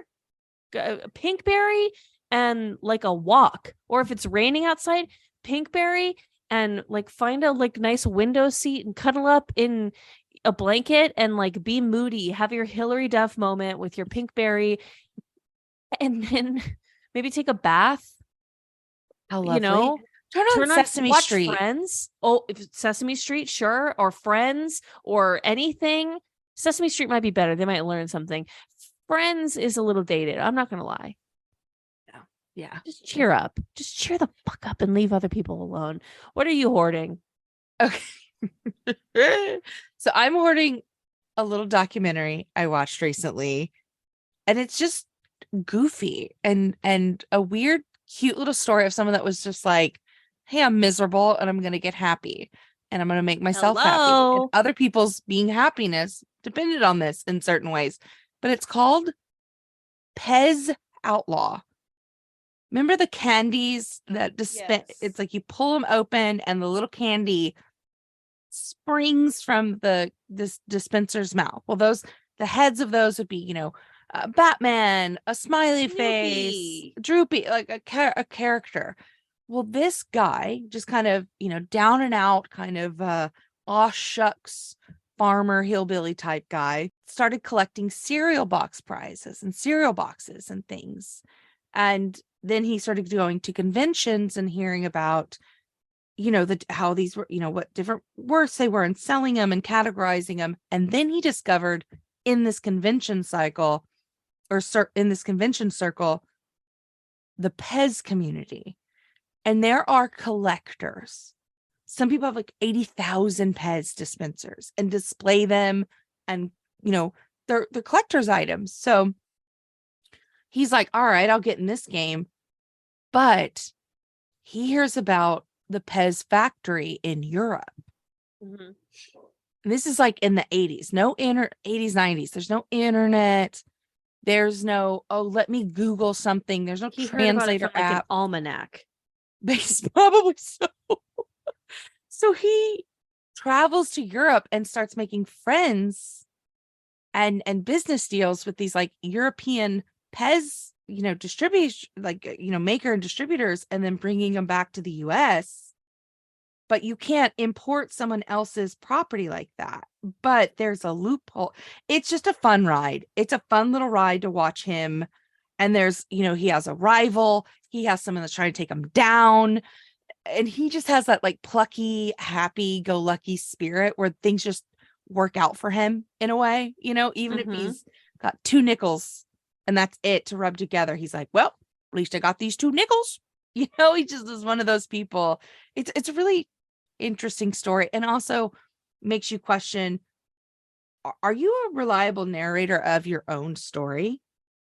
Pinkberry and like a walk. Or if it's raining outside, Pinkberry and like find a like nice window seat and cuddle up in a blanket and like be moody. Have your Hillary Duff moment with your Pinkberry. And then maybe take a bath, How you lovely. know, Turn on Sesame watch Street. Friends. Oh, if Sesame Street, sure. Or Friends or anything. Sesame Street might be better. They might learn something. Friends is a little dated. I'm not going to lie. Yeah. Just cheer up. Just cheer the fuck up and leave other people alone. What are you hoarding? Okay. So I'm hoarding a little documentary I watched recently, and it's just goofy and a weird, cute little story of someone that was just like, hey, I'm miserable and I'm gonna get happy and I'm gonna make myself happy. And Hello. other people's being happiness depended on this in certain ways. But it's called Pez Outlaw. Remember the candies that dispense? Yes. It's like you pull them open and the little candy springs from this dispenser's mouth. Well, the heads of those would be, Batman, a smiley face, Snoopy. Droopy, like a character. Well, this guy just kind of, down and out, kind of aw shucks farmer hillbilly type guy started collecting cereal box prizes and cereal boxes and things. And then he started going to conventions and hearing about how these were, what different worths they were and selling them and categorizing them. And then he discovered in this convention cycle in this convention circle, the Pez community. And there are collectors. Some people have like 80,000 Pez dispensers and display them and, they're collector's items. So he's like, all right, I'll get in this game. But he hears about the Pez factory in Europe. Mm-hmm. This is like in the 80s, 80s, 90s. There's no internet. There's no, let me Google something. There's no translator like app. an almanac. Probably so. So he travels to Europe and starts making friends and business deals with these like European Pez distributors, like, maker and distributors, and then bringing them back to the US. But you can't import someone else's property like that. But there's a loophole. It's just a fun ride. It's a fun little ride to watch him. And there's, he has a rival. He has someone that's trying to take him down. And he just has that like plucky, happy go lucky spirit where things just work out for him in a way, even if he's got 2 nickels and that's it to rub together. He's like, well, at least I got these 2 nickels. He just is one of those people. It's a really interesting story, and also makes you question, are you a reliable narrator of your own story?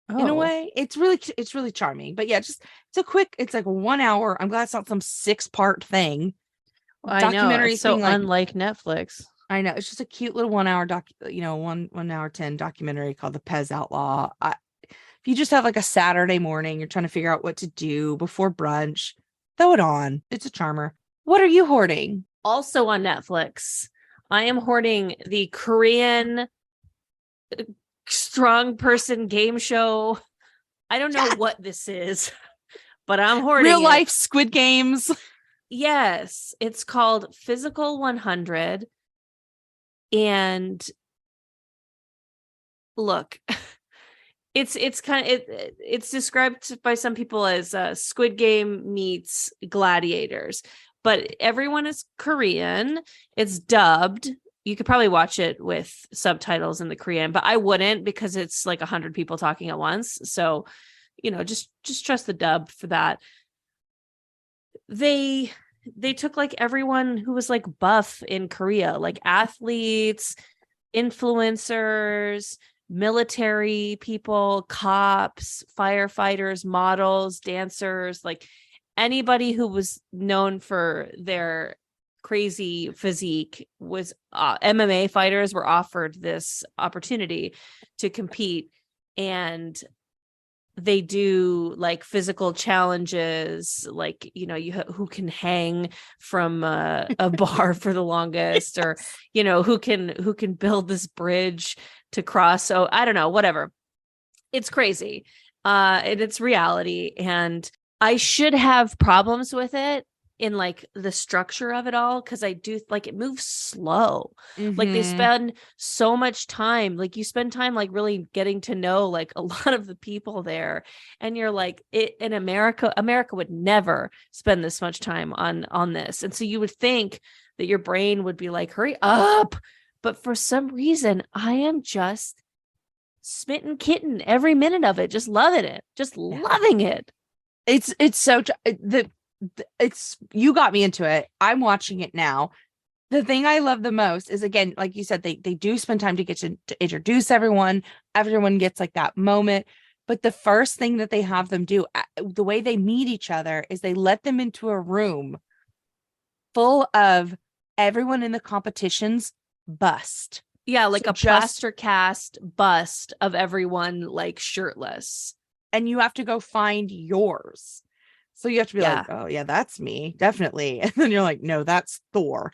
In a way, it's really charming. But yeah, it's like 1 hour. I'm glad it's not some 6-part thing. I know, it's so unlike Netflix. I know, it's just a cute little 1 hour 1 hour 10 documentary called The Pez Outlaw. If you just have like a Saturday morning, you're trying to figure out what to do before brunch, throw it on. It's a charmer. What are you hoarding? Also on Netflix, I am hoarding the Korean strong person game show. I don't know what this is, but I'm hoarding real life Squid Games. Yes, it's called Physical 100. And look, it's described by some people as Squid Game meets Gladiators, but everyone is Korean. It's dubbed. You could probably watch it with subtitles in the Korean, but I wouldn't, because it's like 100 people talking at once. So, just trust the dub for that. They took like everyone who was like buff in Korea, like athletes, influencers, military people, cops, firefighters, models, dancers, like anybody who was known for their crazy physique. Was MMA fighters were offered this opportunity to compete, and they do like physical challenges, like who can hang from a bar for the longest, or who can build this bridge to cross. So I don't know, whatever. It's crazy. And it's reality, and I should have problems with it in like the structure of it all, because I do like it moves slow. Like they Mhm. spend so much time, like you spend time like really getting to know like a lot of the people there, and you're like, it in America would never spend this much time on this. And so you would think that your brain would be like, hurry up. But for some reason, I am just smitten kitten every minute of it, just loving it, just Yeah. loving it. It's so it's you got me into it. I'm watching it now. The thing I love the most is, again, like you said, they do spend time to get to introduce everyone. Everyone gets like that moment. But the first thing that they have them do, the way they meet each other, is they let them into a room full of everyone in the competition's bust. Yeah, like So a plaster cast bust of everyone like shirtless. and you have to go find yours. So you have to be Yeah. like, oh yeah, that's me, definitely. And then you're like, no, that's Thor.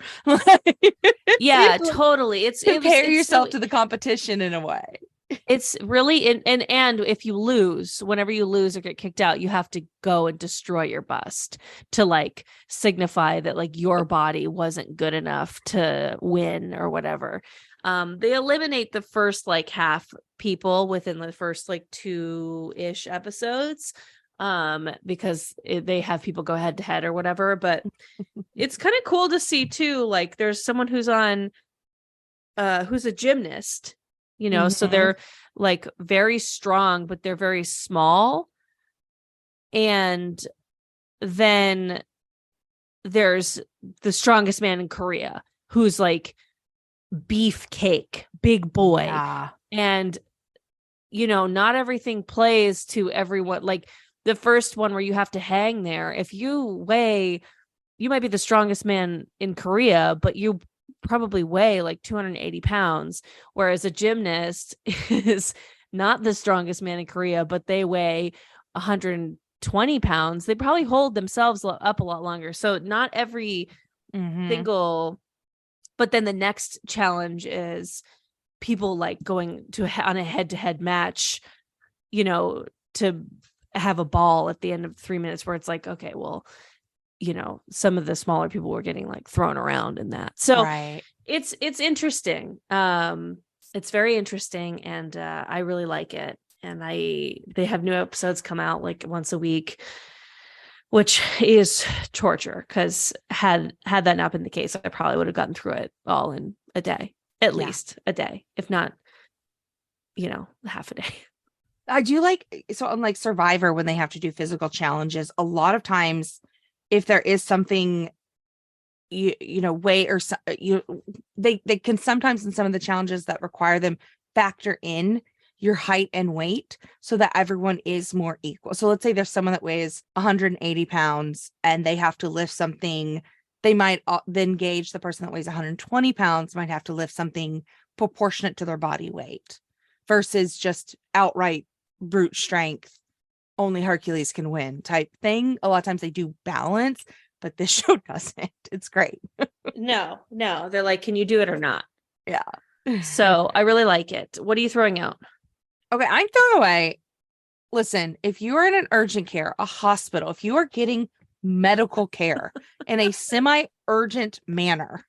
Yeah, totally. Compare It's yourself so to the competition in a way. it's really and if you lose, whenever you lose or get kicked out, you have to go and destroy your bust to like signify that like your body wasn't good enough to win or whatever. They eliminate the first like half people within the first like 2-ish episodes, because they have people go head to head or whatever. But it's kind of cool to see too, like there's someone who's on who's a gymnast, so Mhm. they're like very strong, but they're very small. And then there's the strongest man in Korea, who's like beefcake, big boy. Yeah. And not everything plays to everyone. Like the first one where you have to hang there, if you might be the strongest man in Korea, but you probably weigh like 280 pounds, whereas a gymnast is not the strongest man in Korea, but they weigh 120 pounds. They probably hold themselves up a lot longer. So not every Mhm. single, but then the next challenge is people like going on a head-to-head match, to have a ball at the end of 3 minutes, where it's like, okay, well, some of the smaller people were getting like thrown around in that. So Right. it's interesting. It's very interesting, and I really like it. And they have new episodes come out like once a week, which is torture, because had that not been the case, I probably would have gotten through it all in a day, at Yeah. least a day, if not, half a day. I do like, so on like Survivor, when they have to do physical challenges, a lot of times if there is something weight or they can sometimes, in some of the challenges that require them, factor in your height and weight so that everyone is more equal. So let's say there's someone that weighs 180 pounds and they have to lift something. They might then gauge the person that weighs 120 pounds might have to lift something proportionate to their body weight versus just outright brute strength. Only Hercules can win type thing. A lot of times they do balance, but this show doesn't. It's great. No, they're like, can you do it or not? Yeah. So I really like it. What are you throwing out? Okay, I'm throwing away. Listen, if you are in an urgent care, a hospital, if you are getting medical care in a semi-urgent manner,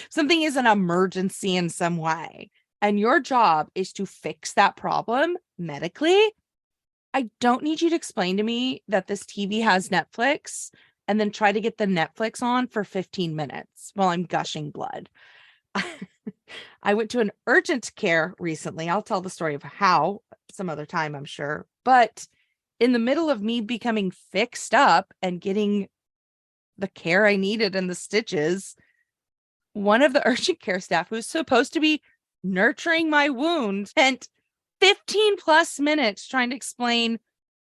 something is an emergency in some way, and your job is to fix that problem medically, I don't need you to explain to me that this TV has Netflix and then try to get the Netflix on for 15 minutes while I'm gushing blood. I went to an urgent care recently. I'll tell the story of how some other time, I'm sure. But in the middle of me becoming fixed up and getting the care I needed and the stitches, one of the urgent care staff, who's supposed to be nurturing my wound, spent 15 plus minutes trying to explain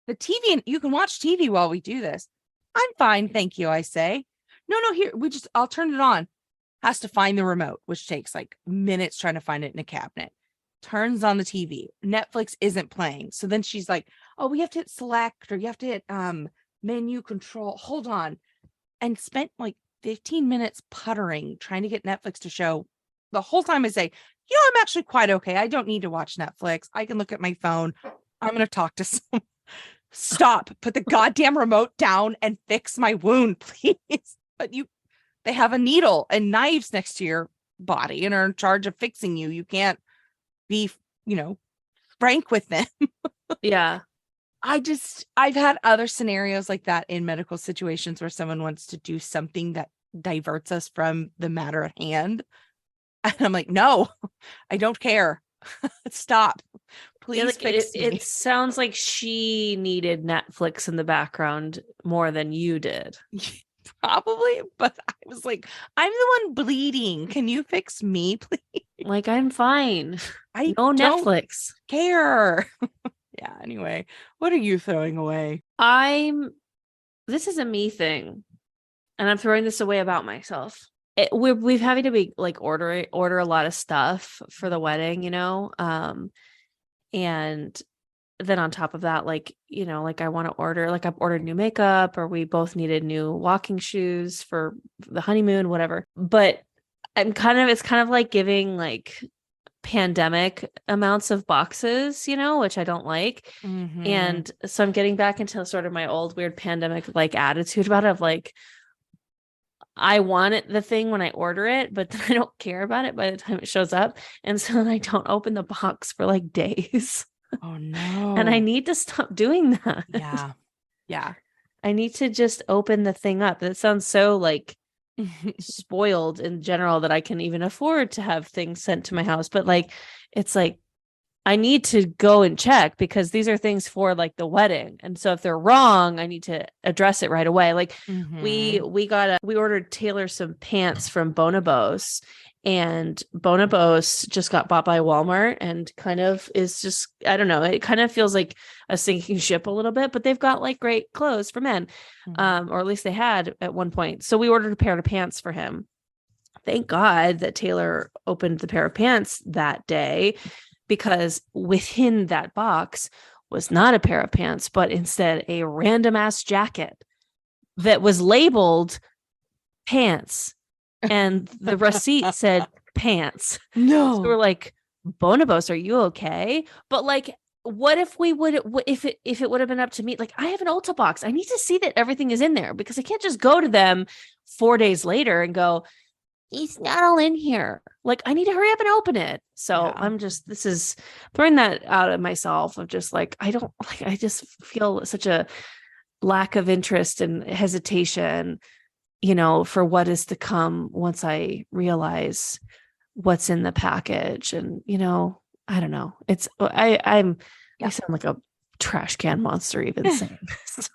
the TV. And you can watch TV while we do this. I'm fine, thank you, I say. No, here, I'll turn it on. Has to find the remote, which takes like minutes trying to find it in a cabinet. Turns on the TV. Netflix isn't playing. So then she's like, oh, we have to hit select, or you have to hit menu control. Hold on. And spent like 15 minutes puttering, trying to get Netflix to show. The whole time I say, I'm actually quite okay. I don't need to watch Netflix. I can look at my phone. I'm going to talk to someone. Stop. Put the goddamn remote down and fix my wound, please. But they have a needle and knives next to your body and are in charge of fixing you. You can't be, frank with them. Yeah. I've had other scenarios like that in medical situations where someone wants to do something that diverts us from the matter at hand. And I'm like, no, I don't care. Stop. Please fix me. It sounds like she needed Netflix in the background more than you did. Probably, but I was like, I'm the one bleeding. Can you fix me, please? Like, I'm fine. I no don't Netflix. care. Yeah, anyway, what are you throwing away? This is a me thing, and I'm throwing this away about myself. We've having to be like order a lot of stuff for the wedding, and then on top of that, like I want to order, like I've ordered new makeup, or we both needed new walking shoes for the honeymoon, whatever. But it's kind of like giving like pandemic amounts of boxes, which I don't like. Mm-hmm. And so I'm getting back into sort of my old weird pandemic like attitude about it, of like, I want it, the thing when I order it, but then I don't care about it by the time it shows up. And so then I don't open the box for like days. Oh no. And I need to stop doing that. Yeah. Yeah. I need to just open the thing up. That sounds so like spoiled in general that I can even afford to have things sent to my house. But like, it's like, I need to go and check because these are things for like the wedding. And so if they're wrong, I need to address it right away. Like we ordered Taylor some pants from Bonobos, and Bonobos just got bought by Walmart and kind of is just, I don't know, it kind of feels like a sinking ship a little bit, but they've got like great clothes for men. Or at least they had at one point. So we ordered a pair of pants for him. Thank God that Taylor opened the pair of pants that day, because within that box was not a pair of pants, but instead a random ass jacket that was labeled pants. And the receipt said pants. No. So we're like, Bonobos, are you okay? But like, what if if it would have been up to me? Like, I have an Ulta box. I need to see that everything is in there, because I can't just go to them 4 days later and go, it's not all in here. Like, I need to hurry up and open it. So yeah. This is throwing that out of myself of just like, I just feel such a lack of interest and hesitation, for what is to come once I realize what's in the package. And, I don't know. It's, I sound like a trash can monster even saying this.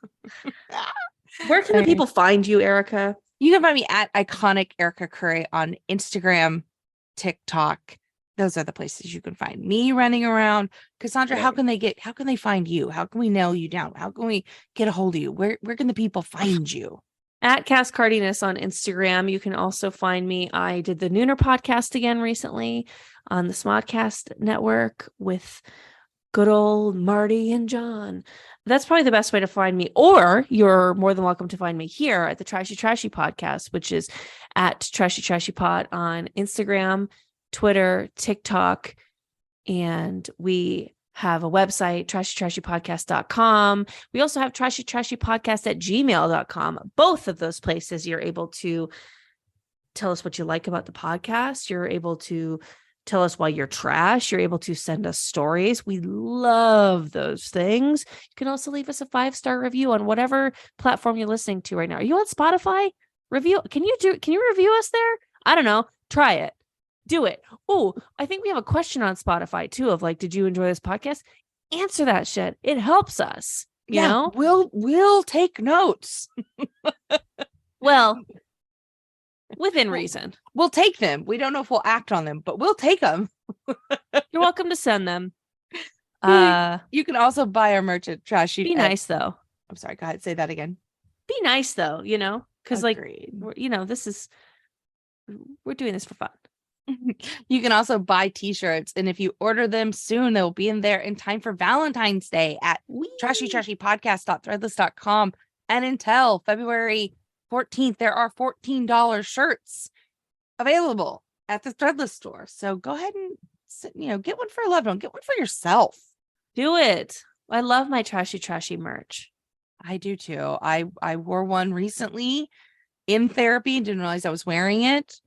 Where can the people find you, Erica? You can find me at Iconic Erica Curry on Instagram, TikTok. Those are the places you can find me running around. Cassandra, how can they find you? How can we nail you down? How can we get a hold of you? Where can the people find you? At Cass Cardiness on Instagram. You can also find me. I did the Nooner podcast again recently on the Smodcast network with good old Marty and John. That's probably the best way to find me. Or you're more than welcome to find me here at the Trashy Trashy podcast, which is at Trashy Trashy Pod on Instagram, Twitter, TikTok. And we have a website, trashytrashypodcast.com. We also have trashytrashypodcast@gmail.com. Both of those places, you're able to tell us what you like about the podcast. You're able to tell us why you're trash. You're able to send us stories. We love those things. You can also leave us a 5-star review on whatever platform you're listening to right now. Are you on Spotify? Can you review us there? I don't know. Try it. Do it. Oh, I think we have a question on Spotify too of like, did you enjoy this podcast? Answer that shit. It helps us. You know? We'll take notes. Well, within reason. We'll take them. We don't know if we'll act on them, but we'll take them. You're welcome to send them. You can also buy our merch at Trashy. Be nice though. I'm sorry. Go ahead. Say that again. Be nice though, because like, we're doing this for fun. You can also buy t-shirts, and if you order them soon, they'll be in there in time for Valentine's Day at trashytrashypodcast.threadless.com. And until February 14th, there are $14 shirts available at the Threadless store. So go ahead and get one for a loved one. Get one for yourself. Do it. I love my trashy merch. I do too. I wore one recently in therapy and didn't realize I was wearing it.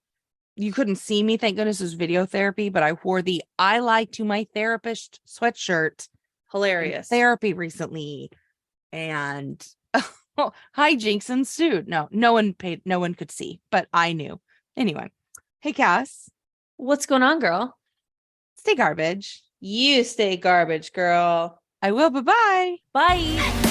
You couldn't see me, thank goodness it was video therapy, but I wore the I Lie to My Therapist sweatshirt Hilarious. therapy recently. And hijinks ensued. No one could see, but I knew. Anyway. Hey Cass. What's going on, girl? Stay garbage. You stay garbage, girl. I will. Bye-bye. Bye.